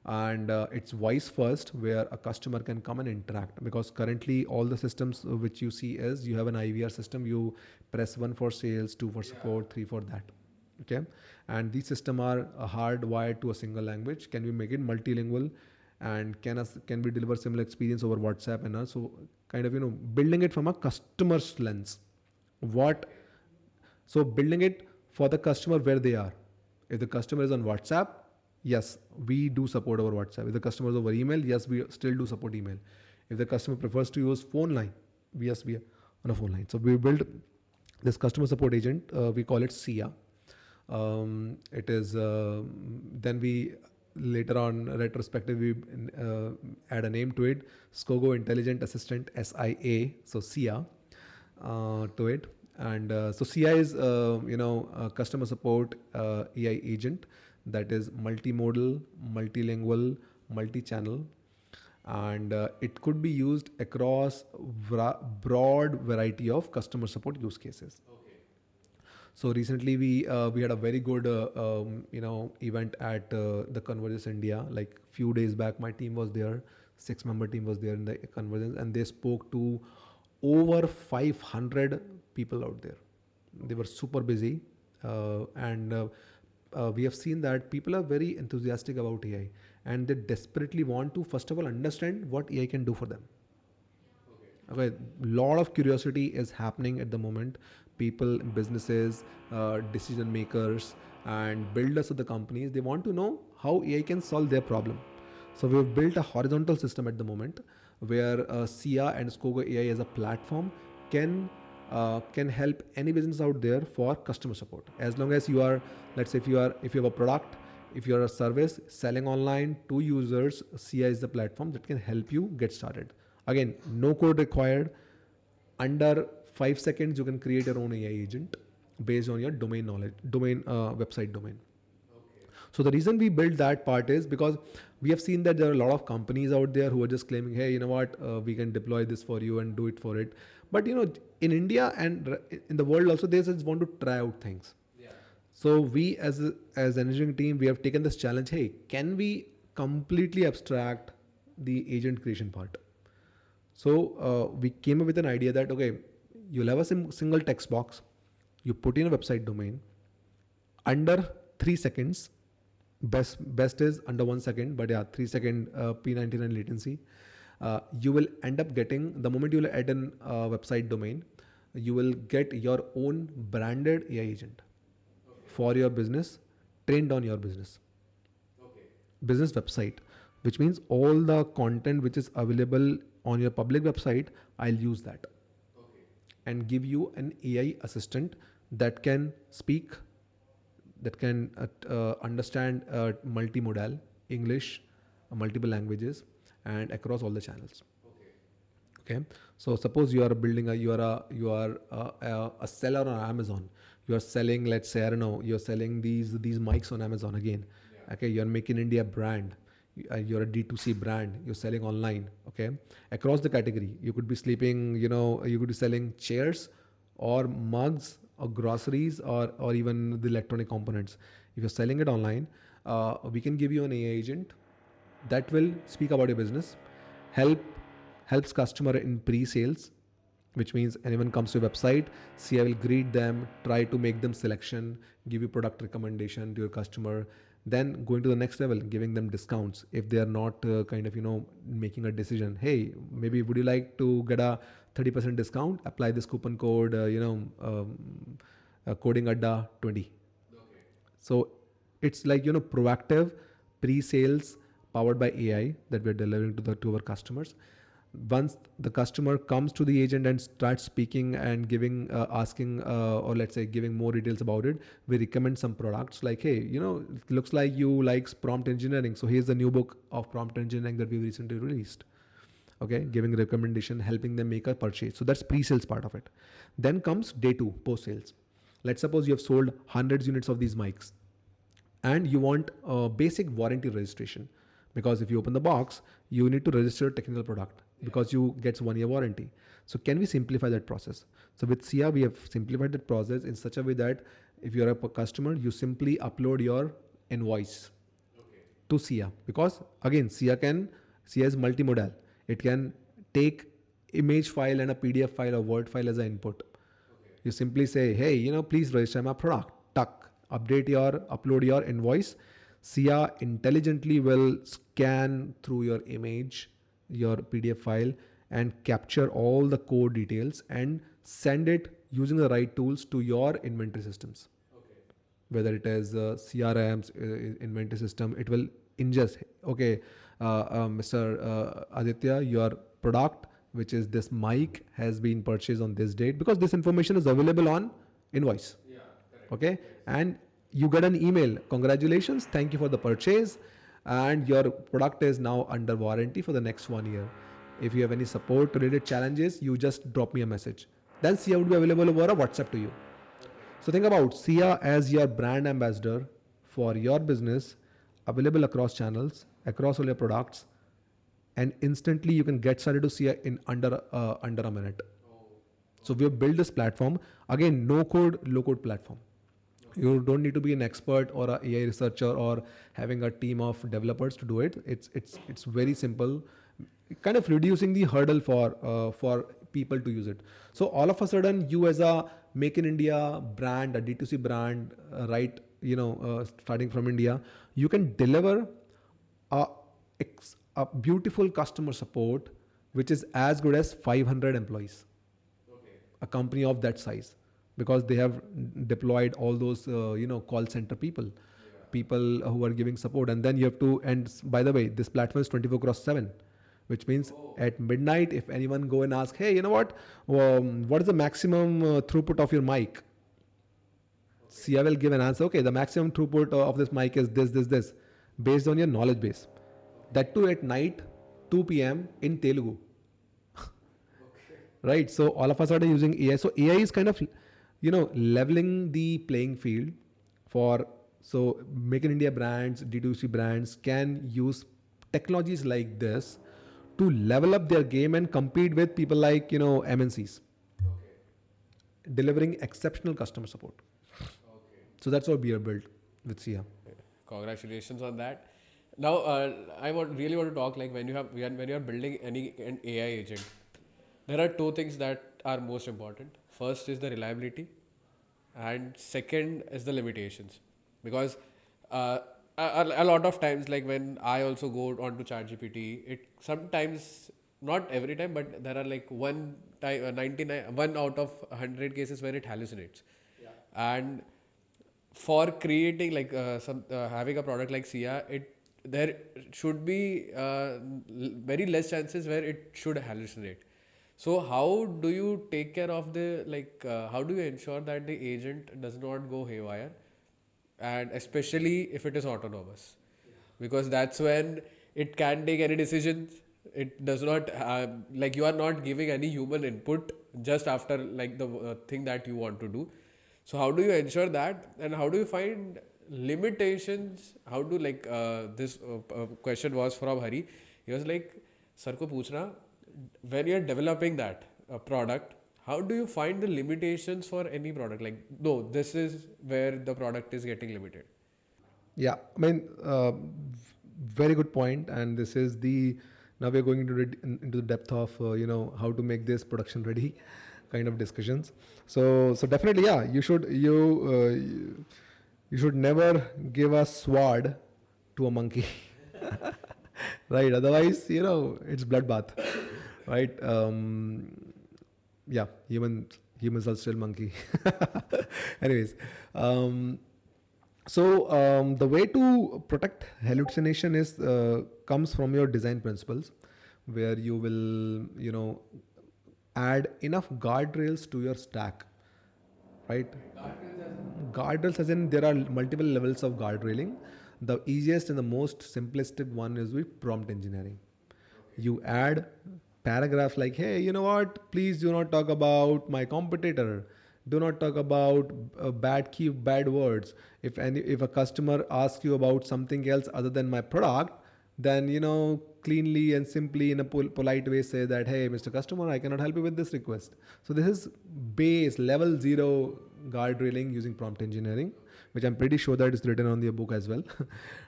and it's voice first where a customer can come and interact, because currently all the systems which you see is you have an IVR system, you press 1 for sales, 2 for support, 3 for that. Okay, and these systems are hardwired to a single language. Can we make it multilingual, and can we deliver similar experience over WhatsApp? And also kind of building it from a customer's lens. So building it for the customer where they are. If the customer is on WhatsApp, yes, we do support over WhatsApp. If the customer is over email, yes, we still do support email. If the customer prefers to use phone line, yes, we are on a phone line. So we build this customer support agent. We call it SIA. It is then we later on retrospective we add a name to it, Skogo Intelligent Assistant, SIA, so SIA to it. And so SIA is a customer support AI agent that is multimodal, multilingual, multi-channel, and it could be used across broad variety of customer support use cases. So recently we had a very good event at the Convergence India. Like few days back, my team was there, 6-member team was there in the Convergence, and they spoke to over 500 people out there. They were super busy, and we have seen that people are very enthusiastic about AI, and they desperately want to first of all understand what AI can do for them. Okay, lot of curiosity is happening at the moment. People, businesses, decision makers, and builders of the companies, they want to know how AI can solve their problem. So we've built a horizontal system at the moment where SIA and Skogo AI as a platform can help any business out there for customer support. As long as you are, let's say, if you have a product, if you're a service selling online to users, SIA is the platform that can help you get started. Again, no code required. Under 5 seconds, you can create your own AI agent based on your domain knowledge, website domain. So the reason we built that part is because we have seen that there are a lot of companies out there who are just claiming, hey, you know what, we can deploy this for you and do it for it. But in India and in the world also, they just want to try out things. So we as engineering team, we have taken this challenge. Hey, can we completely abstract the agent creation part? So we came up with an idea that okay, you'll have a single text box. You put in a website domain under 3 seconds. Best is under 1 second, but yeah, 3 second P99 latency. You will end up getting, the moment you will add an website domain, you will get your own branded AI agent for your business, trained on your business website, which means all the content which is available on your public website, I'll use that and give you an AI assistant that can speak, that can understand multimodal English, multiple languages, and across all the channels. Okay, so suppose you are building a seller on Amazon. You are selling, let's say, I don't know, you're selling these mics on Amazon again. Okay, you're making India brand. You're a D2C brand. You're selling online. Okay, across the category, you could be sleeping. You could be selling chairs, or mugs, or groceries, or even the electronic components. If you're selling it online, we can give you an AI agent that will speak about your business, helps customer in pre-sales, which means anyone comes to your website, see, I will greet them, try to make them selection, give you product recommendation to your customer, then going to the next level, giving them discounts if they are not making a decision. Hey, maybe would you like to get a 30% discount? Apply this coupon code, coding Adda 20. So it's like proactive pre-sales powered by AI that we're delivering to our customers. Once the customer comes to the agent and starts speaking and giving asking or let's say giving more details about it, we recommend some products like, hey, it looks like you likes prompt engineering, so here's the new book of prompt engineering that we recently released. Okay, giving recommendation, helping them make a purchase. So that's pre-sales part of it. Then comes day 2, post-sales. Let's suppose you have sold hundreds units of these mics and you want a basic warranty registration, because if you open the box, you need to register a technical product because you get 1 year warranty. So can we simplify that process? So with SIA, we have simplified that process in such a way that if you're a customer, you simply upload your invoice to SIA, because again, SIA is multimodal. It can take image file and a PDF file or Word file as an input. You simply say, hey, please register my product. Tuck, upload your invoice. SIA intelligently will scan through your image, your PDF file, and capture all the code details and send it using the right tools to your inventory systems. whether it is CRMs, inventory system. It will ingest, okay, Mr. Aditya, your product, which is this mic, has been purchased on this date, because this information is available on invoice. Yeah, correct. Okay, Yes. and you get an email, congratulations, thank you for the purchase, and your product is now under warranty for the next 1 year. If you have any support related challenges, you just drop me a message. Then Sia would be available over a WhatsApp to you. So think about Sia as your brand ambassador for your business, available across channels, across all your products, and instantly you can get started to Sia in under a minute. So we have built this platform, again, no code, low code platform. You don't need to be an expert or a AI researcher or having a team of developers to do it. It's very simple, kind of reducing the hurdle for people to use it. So all of a sudden, you as a Make in India brand, a D2C brand, right? Starting from India, you can deliver a, a beautiful customer support which is as good as 500 employees, a company of that size, because they have deployed all those call center people who are giving support. And then you have to, and by the way, this platform is 24 cross 7, which means at midnight, if anyone go and ask, hey, you know what is the maximum throughput of your mic, Sia will give an answer. Okay, the maximum throughput of this mic is this, based on your knowledge base. That too at night, 2 p.m. in Telugu, right? So all of us are using AI. So AI is kind of, leveling the playing field for, so Make in India brands, D2C brands can use technologies like this to level up their game and compete with people like, MNCs, delivering exceptional customer support. So that's what we are built with Sia. Congratulations on that. Now, really want to talk like when you are building an AI agent, there are two things that are most important. First is the reliability, and second is the limitations. Because a lot of times, like when I also go onto ChatGPT, it sometimes, not every time, but there are like one time 99 one out of 100 cases where it hallucinates. And for creating like having a product like Sia, there should be very less chances where it should hallucinate. So how do you take care of the how do you ensure that the agent does not go haywire, and especially if it is autonomous, because that's when it can take any decisions. It does not like you are not giving any human input just after like the thing that you want to do. So how do you ensure that, and how do you find limitations? How do this question was from Hari. He was like, "Sir ko पूछना, when you're developing that product, how do you find the limitations for any product? Like, no, this is where the product is getting limited." Yeah, I mean, very good point. And this is the, now we're going into the depth of how to make this production ready kind of discussions. So definitely, yeah, you should never give a sword to a monkey, right? Otherwise, it's bloodbath, right? Yeah, humans are still monkey. Anyways, the way to protect hallucination is comes from your design principles, where you will add enough guardrails to your stack, right? Guardrails, as in there are multiple levels of guardrailing. The easiest and the most simplistic one is with prompt engineering. You add paragraphs like, hey, you know what, please do not talk about my competitor, do not talk about bad words. If a customer asks you about something else other than my product, then cleanly and simply in a polite way say that, hey, Mr. Customer, I cannot help you with this request. So this is base level 0 guardrailing using prompt engineering, which I'm pretty sure that is written on your book as well.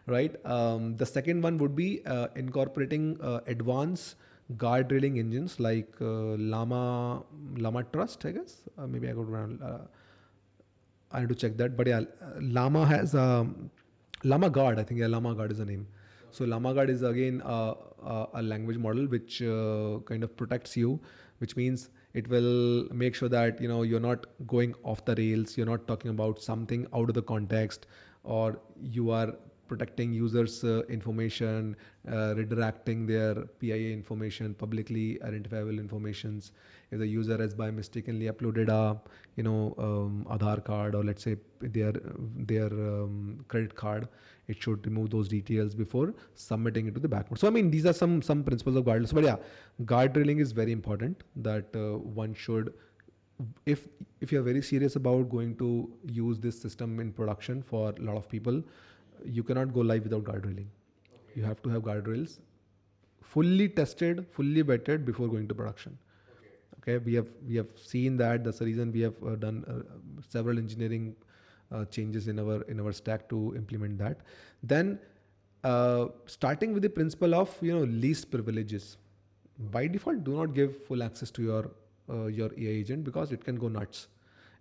Right? The second one would be incorporating advanced guardrailing engines like Llama Trust, I guess. Maybe I got around. I need to check that, but yeah, Llama has Llama Guard. I think, yeah, Llama Guard is the name. So Llama Guard is again a language model which kind of protects you which means it will make sure that you're not going off the rails, you're not talking about something out of the context, or you are protecting users information, redirecting their PIA information, publicly identifiable informations. If the user has by mistakenly uploaded a Aadhaar card, or let's say their credit card, it should remove those details before submitting it to the backbone. So I mean, these are some principles of guardrails. But yeah, guardrailing is very important, that one should, if if you're very serious about going to use this system in production for a lot of people, you cannot go live without guardrailing. You have to have guardrails fully tested, fully vetted before going to production. Okay, we have seen that. That's the reason we have done several engineering changes in our stack to implement that. Then starting with the principle of least privileges. By default, do not give full access to your AI agent, because it can go nuts.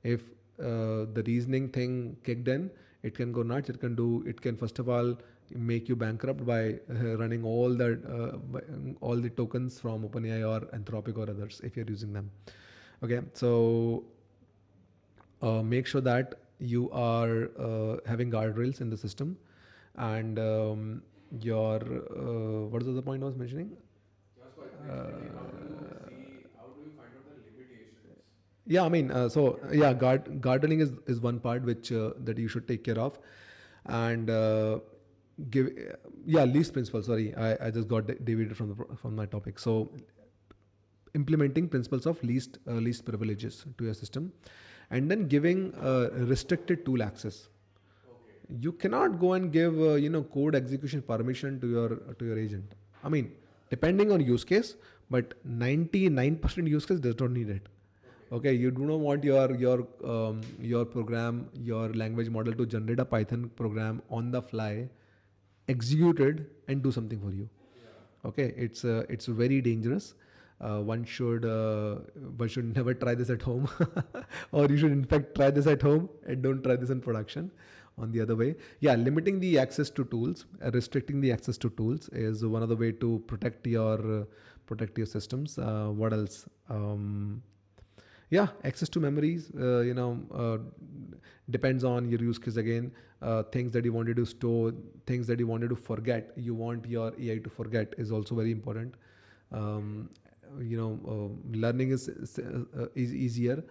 If the reasoning thing kicked in, it can go nuts. It can first of all make you bankrupt by running all the tokens from OpenAI or Anthropic or others if you're using them. Okay, so make sure that you are having guardrails in the system, and your what was the point I was mentioning? Yeah, I mean, so yeah, gardening is one part which that you should take care of, and give yeah, least principle. Sorry, I just got deviated from my topic. So implementing principles of least privileges to your system, and then giving restricted tool access. You cannot go and give code execution permission to your agent. I mean, depending on use case, but 99% use case does not need it. Okay, you do not want your program, your language model to generate a Python program on the fly, executed and do something for you. Okay, it's very dangerous. One should never try this at home, or you should in fact try this at home and don't try this in production. On the other way, yeah, limiting the access to tools, restricting the access to tools is one of the way to protect your systems. What else? Yeah, access to memories, depends on your use case again. Things that you wanted to store, things that you wanted to forget, you want your AI to forget, is also very important. um, Learning is easier,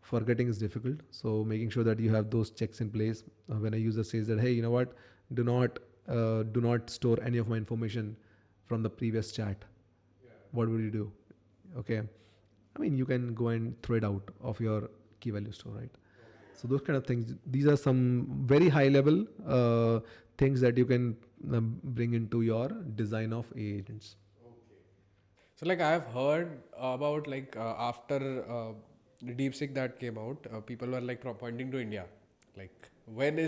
forgetting is difficult. So making sure that you have those checks in place. When a user says that, hey, you know what, do not store any of my information from the previous chat, what would you do? Okay, I mean, you can go and throw it out of your key value store, right? So those kind of things. These are some very high level things that you can bring into your design of AI agents. So like I've heard about like after the DeepSeek that came out, people were like pointing to India, like when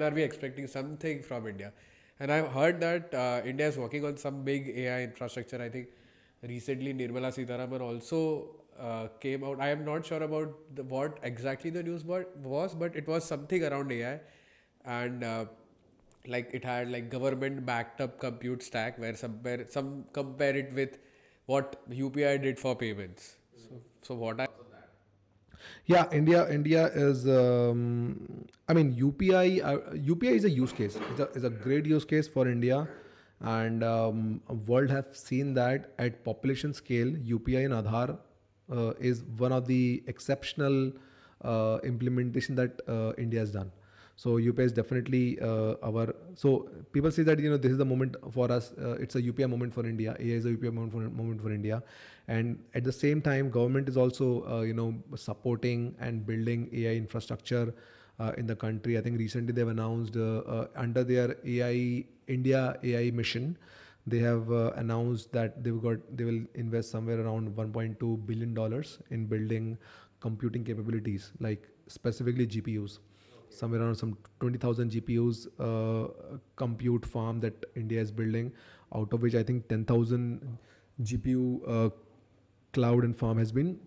are we expecting something from India? And I've heard that India is working on some big AI infrastructure. I think recently Nirmala Sitharaman also came out. I am not sure about what exactly the news was, but it was something around AI, and like it had like government backed up compute stack where some compare it with what UPI did for payments. So what I Yeah, India is. I mean, UPI is a use case. It's a great use case for India, and world have seen that at population scale, UPI and Aadhaar is one of the exceptional implementation that India has done. So UPI is definitely our. So people say that this is the moment for us. It's a UPI moment for India. AI is a UPI moment for India, and at the same time, government is also supporting and building AI infrastructure in the country. I think recently they've announced under their AI India AI mission, they have announced that they will invest somewhere around 1.2 billion dollars in building computing capabilities, like specifically GPUs. Somewhere around some 20,000 GPUs compute farm that India is building, out of which I think 10,000 GPU cloud and farm has been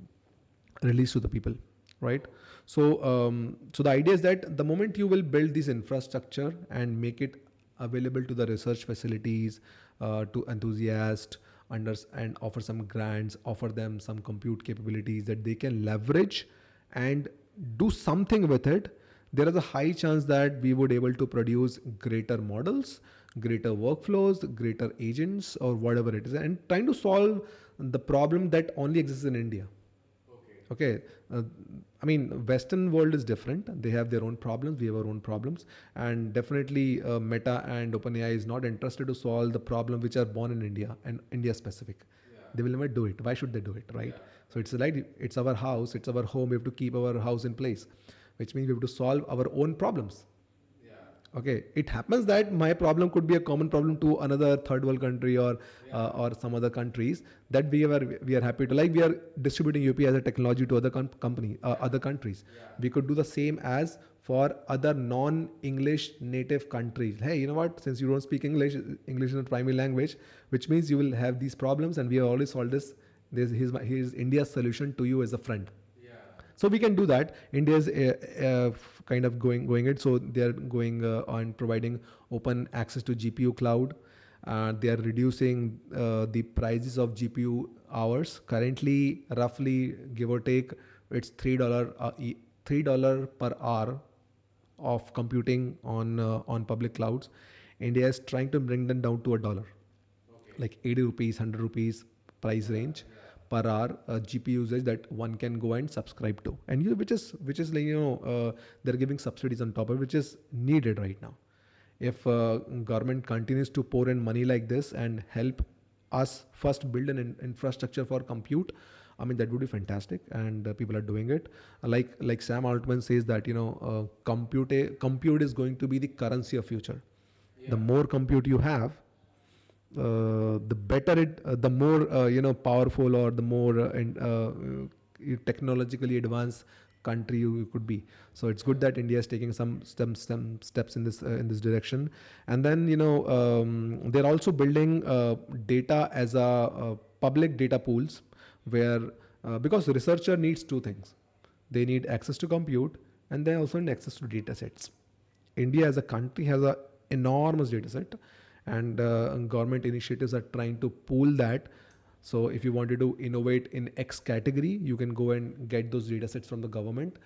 released to the people, right? So the idea is that the moment you will build this infrastructure and make it available to the research facilities, to enthusiasts, and offer some grants, offer them some compute capabilities that they can leverage and do something with it, there is a high chance that we would able to produce greater models, greater workflows, greater agents, or whatever it is, and trying to solve the problem that only exists in India. Okay. uh, I mean, Western world is different, they have their own problems, we have our own problems, and definitely Meta and OpenAI is not interested to solve the problem which are born in India and India specific. They will never do it. Why should they do it, right? So it's like, it's our house, it's our home, we have to keep our house in place, which means we have to solve our own problems. Okay, it happens that my problem could be a common problem to another third world country, or some other countries, that we are happy to, like, we are distributing UPI as a technology to other other countries. We could do the same as for other non-English native countries. Hey, you know what? Since you don't speak English, English is a primary language, which means you will have these problems, and we have already solved this. Here's India's solution to you as a friend. So we can do that. India is kind of going it. So they are going on providing open access to GPU cloud. They are reducing the prices of GPU hours. Currently, roughly give or take, it's $3 per hour of computing on public clouds. India is trying to bring them down to $1, like 80 rupees, 100 rupees price range per hour GP usage that one can go and subscribe to, and which is like, they're giving subsidies on top of it, which is needed right now. If government continues to pour in money like this and help us first build an infrastructure for compute, I mean, that would be fantastic, and people are doing it. Like Sam Altman says that, compute is going to be the currency of future. The more compute you have, the better the more powerful, or the more technologically advanced country you could be. So it's good that India is taking some steps in this direction. And then, they're also building data as public data pools, where because researcher needs two things: they need access to compute, and they also need access to data sets. India as a country has a enormous data set, and government initiatives are trying to pool that. So if you wanted to innovate in X category, you can go and get those data sets from the government,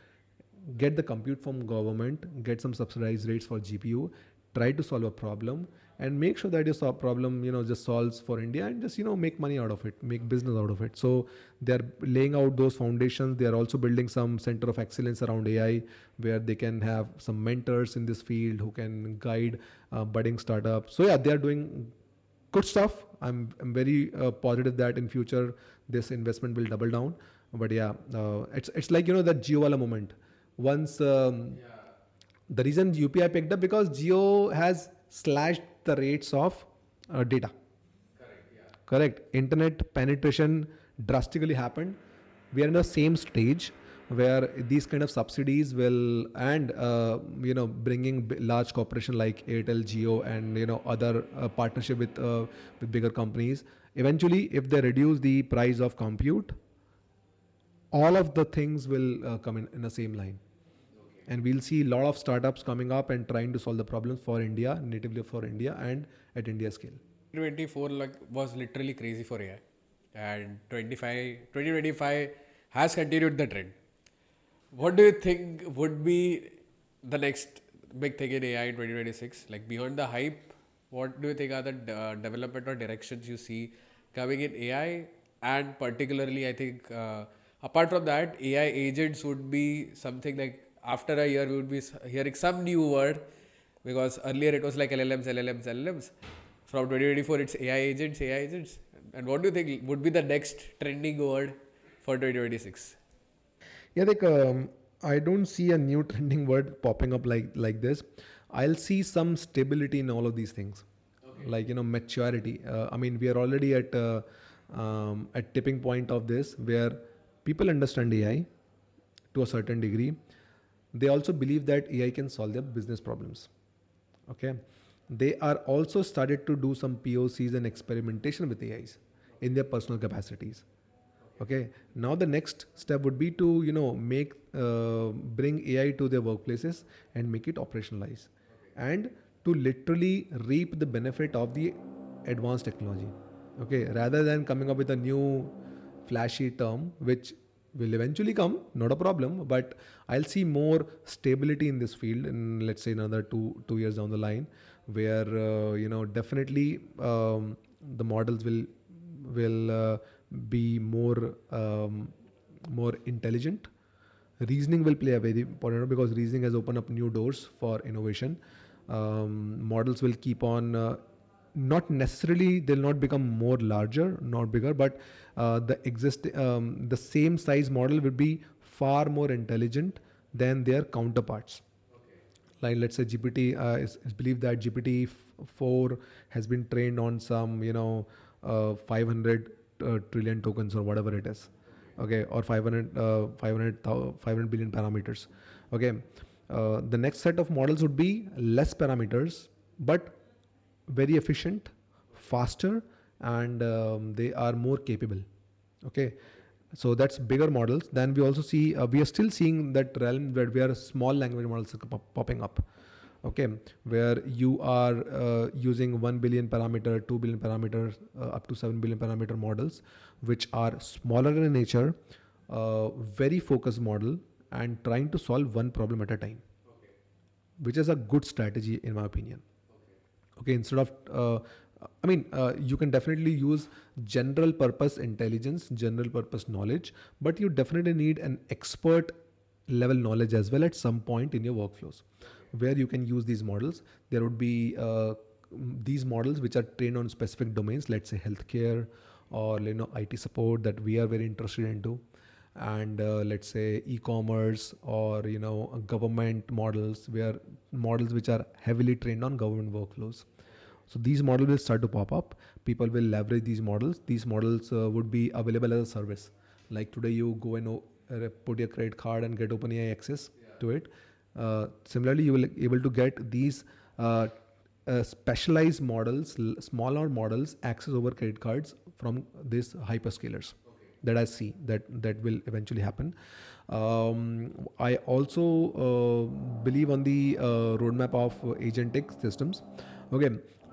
get the compute from government, get some subsidized rates for GPU, try to solve a problem, and make sure that your problem, just solves for India, and just, make money out of it, make business out of it. So they're laying out those foundations. They are also building some center of excellence around AI, where they can have some mentors in this field who can guide budding startups. So yeah, they are doing good stuff. I'm very positive that in future this investment will double down. But yeah, it's like, that Geo wala moment. Once the reason UPI picked up, because Geo has slashed the rates of data. Correct. Internet penetration drastically happened. We are in the same stage where these kind of subsidies will, and bringing large corporation like Airtel, Geo, and other partnership with bigger companies. Eventually, if they reduce the price of compute, all of the things will come in the same line, and we'll see a lot of startups coming up and trying to solve the problems for India, natively for India, and at India scale. 2024 was literally crazy for AI, and 2025 has continued the trend. What do you think would be the next big thing in AI in 2026? Like, beyond the hype, what do you think are the development or directions you see coming in AI? And particularly, I think, apart from that, AI agents would be something like, after a year we would be hearing some new word, because earlier it was like LLMs, LLMs, LLMs. From 2024, it's AI agents, AI agents. And what do you think would be the next trending word for 2026? Yeah, like, I don't see a new trending word popping up like this. I'll see some stability in all of these things, like, maturity. I mean, we are already at tipping point of this, where people understand AI to a certain degree. They also believe that AI can solve their business problems. Okay, they are also started to do some POCs and experimentation with AIs in their personal capacities. Okay, now the next step would be to, make bring AI to their workplaces and make it operationalize, and to literally reap the benefit of the advanced technology. Okay, rather than coming up with a new flashy term, which will eventually come, not a problem, but I'll see more stability in this field in, let's say, another two years down the line, where definitely the models will be more intelligent. Reasoning will play a very important role because reasoning has opened up new doors for innovation. Models will keep on, not necessarily they'll not become more larger, not bigger, but the same size model will be far more intelligent than their counterparts. Like, let's say GPT, is believed that GPT-4 has been trained on some 500 trillion tokens or whatever it is. Okay, or 500 billion parameters. Okay, the next set of models would be less parameters but very efficient, faster, and they are more capable. Okay, so that's bigger models. Then we also see, we are still seeing that realm where we are small language models popping up. Okay, where you are using 1 billion parameter, 2 billion parameter, up to 7 billion parameter models, which are smaller in nature, very focused model, and trying to solve one problem at a time, which is a good strategy in my opinion. Okay, instead of you can definitely use general purpose intelligence, general purpose knowledge, but you definitely need an expert level knowledge as well at some point in your workflows, where you can use these models. There would be these models which are trained on specific domains, let's say healthcare or IT support that we are very interested into, and let's say e-commerce or government models, where models which are heavily trained on government workflows. So these models will start to pop up. People will leverage these models. These models would be available as a service. Like today, you go and put your credit card and get OpenAI access to it. Similarly, you will be able to get these specialized models, smaller models, access over credit cards from these hyperscalers. That I see that will eventually happen. I also believe on the roadmap of agentic systems. Okay,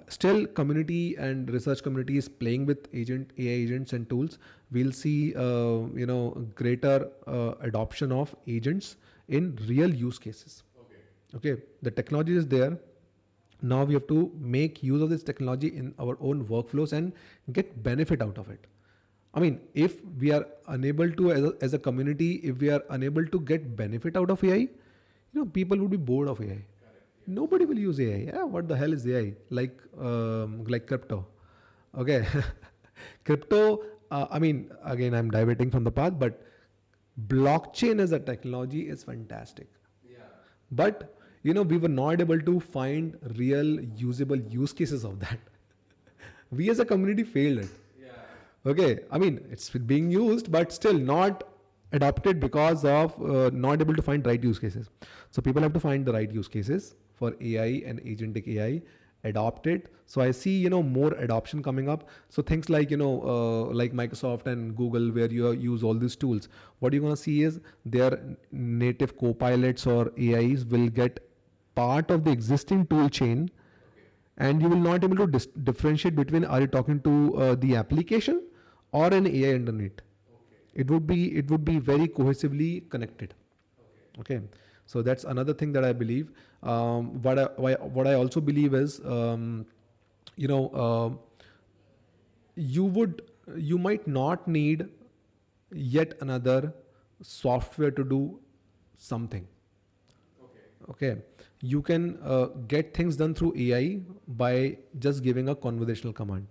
still community and research community is playing with AI agents and tools. We'll see greater adoption of agents in real use cases. Okay, the technology is there. Now we have to make use of this technology in our own workflows and get benefit out of it. I mean, if we are unable to, as a community, if we are unable to get benefit out of AI, people would be bored of AI. Nobody will use AI. Yeah, what the hell is AI? Like crypto. Okay, crypto. Again, I'm diverting from the path, but blockchain as a technology is fantastic. But we were not able to find real usable use cases of that. We as a community failed it. Okay, it's being used, but still not adopted because of not able to find right use cases. So people have to find the right use cases for AI and agentic AI, adopt it. So I see more adoption coming up. So things like like Microsoft and Google, where you use all these tools, what you're gonna see is their native co-pilots or AIs will get part of the existing tool chain, and you will not able to differentiate between, are you talking to the application or an AI underneath. It would be very cohesively connected. Okay, so that's another thing that I believe. What I also believe is, you know uh, you might not need yet another software to do something. Okay, you can get things done through AI by just giving a conversational command.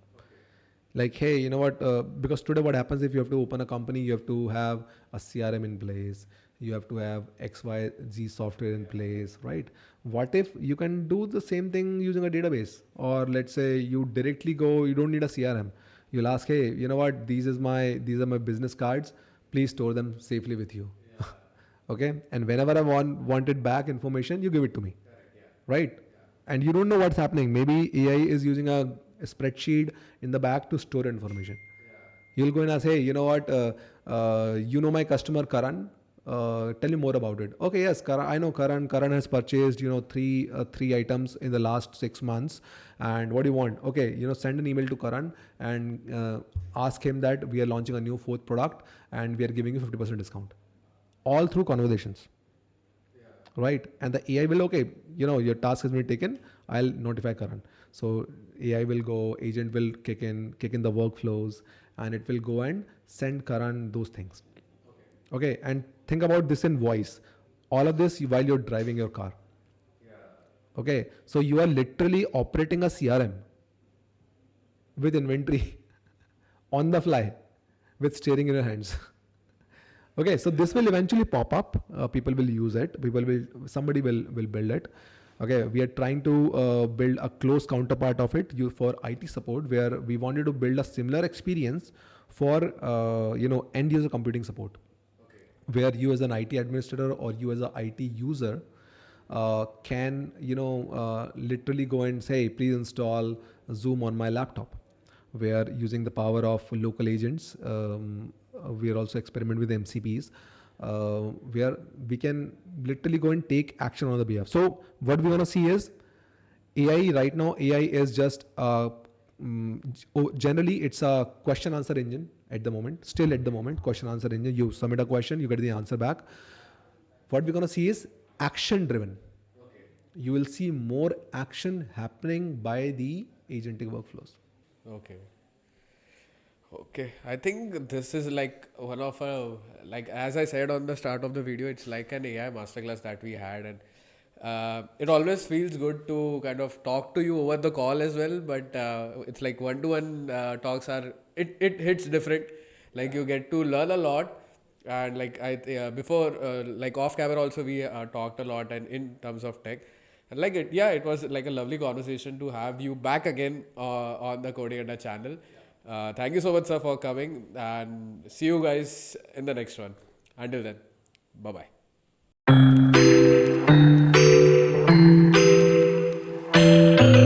Like, hey, you know what, because today what happens, if you have to open a company, you have to have a CRM in place, you have to have XYZ software in place, right? What if you can do the same thing using a database? Or let's say you directly go, you don't need a CRM, you'll ask, hey, you know what, these are my business cards, please store them safely with you. Okay, and whenever I wanted back information, you give it to me. Right? And you don't know what's happening. Maybe AI is using a spreadsheet in the back to store information. You'll go and ask, hey, you know what, my customer Karan, Tell me more about it. Okay, yes, Karan, I know Karan. Karan has purchased, three items in the last 6 months. And what do you want? Okay, send an email to Karan and ask him that we are launching a new fourth product and we are giving you 50% discount. All through conversations, right? And the AI will, okay, your task has been taken. I'll notify Karan. So AI will go, agent will kick in the workflows, and it will go and send Karan those things. Okay, and think about this in voice. All of this while you're driving your car. Okay, so you are literally operating a CRM with inventory on the fly with steering in your hands. Okay, so this will eventually pop up. People will use it. Somebody will build it. Okay, we are trying to build a close counterpart of it for IT support, where we wanted to build a similar experience for end user computing support, where you as an IT administrator or you as an IT user can literally go and say, please install Zoom on my laptop. We are using the power of local agents. We are also experiment with MCPs, where we can literally go and take action on the behalf. So what we want to see is AI right now. AI is just generally it's a question answer engine at the moment. Still at the moment, question answer engine. You submit a question, you get the answer back. What we're gonna see is action driven. You will see more action happening by the agentic workflows. Okay. Okay, I think this is like one of like as I said on the start of the video, it's like an AI masterclass that we had, and it always feels good to kind of talk to you over the call as well. But it's like one-to-one talks are it hits different. Like you get to learn a lot, and like before like off camera also we talked a lot and in terms of tech. And like it was like a lovely conversation to have you back again on the Coding Adda channel. Thank you so much, sir, for coming, and see you guys in the next one. Until then, bye bye.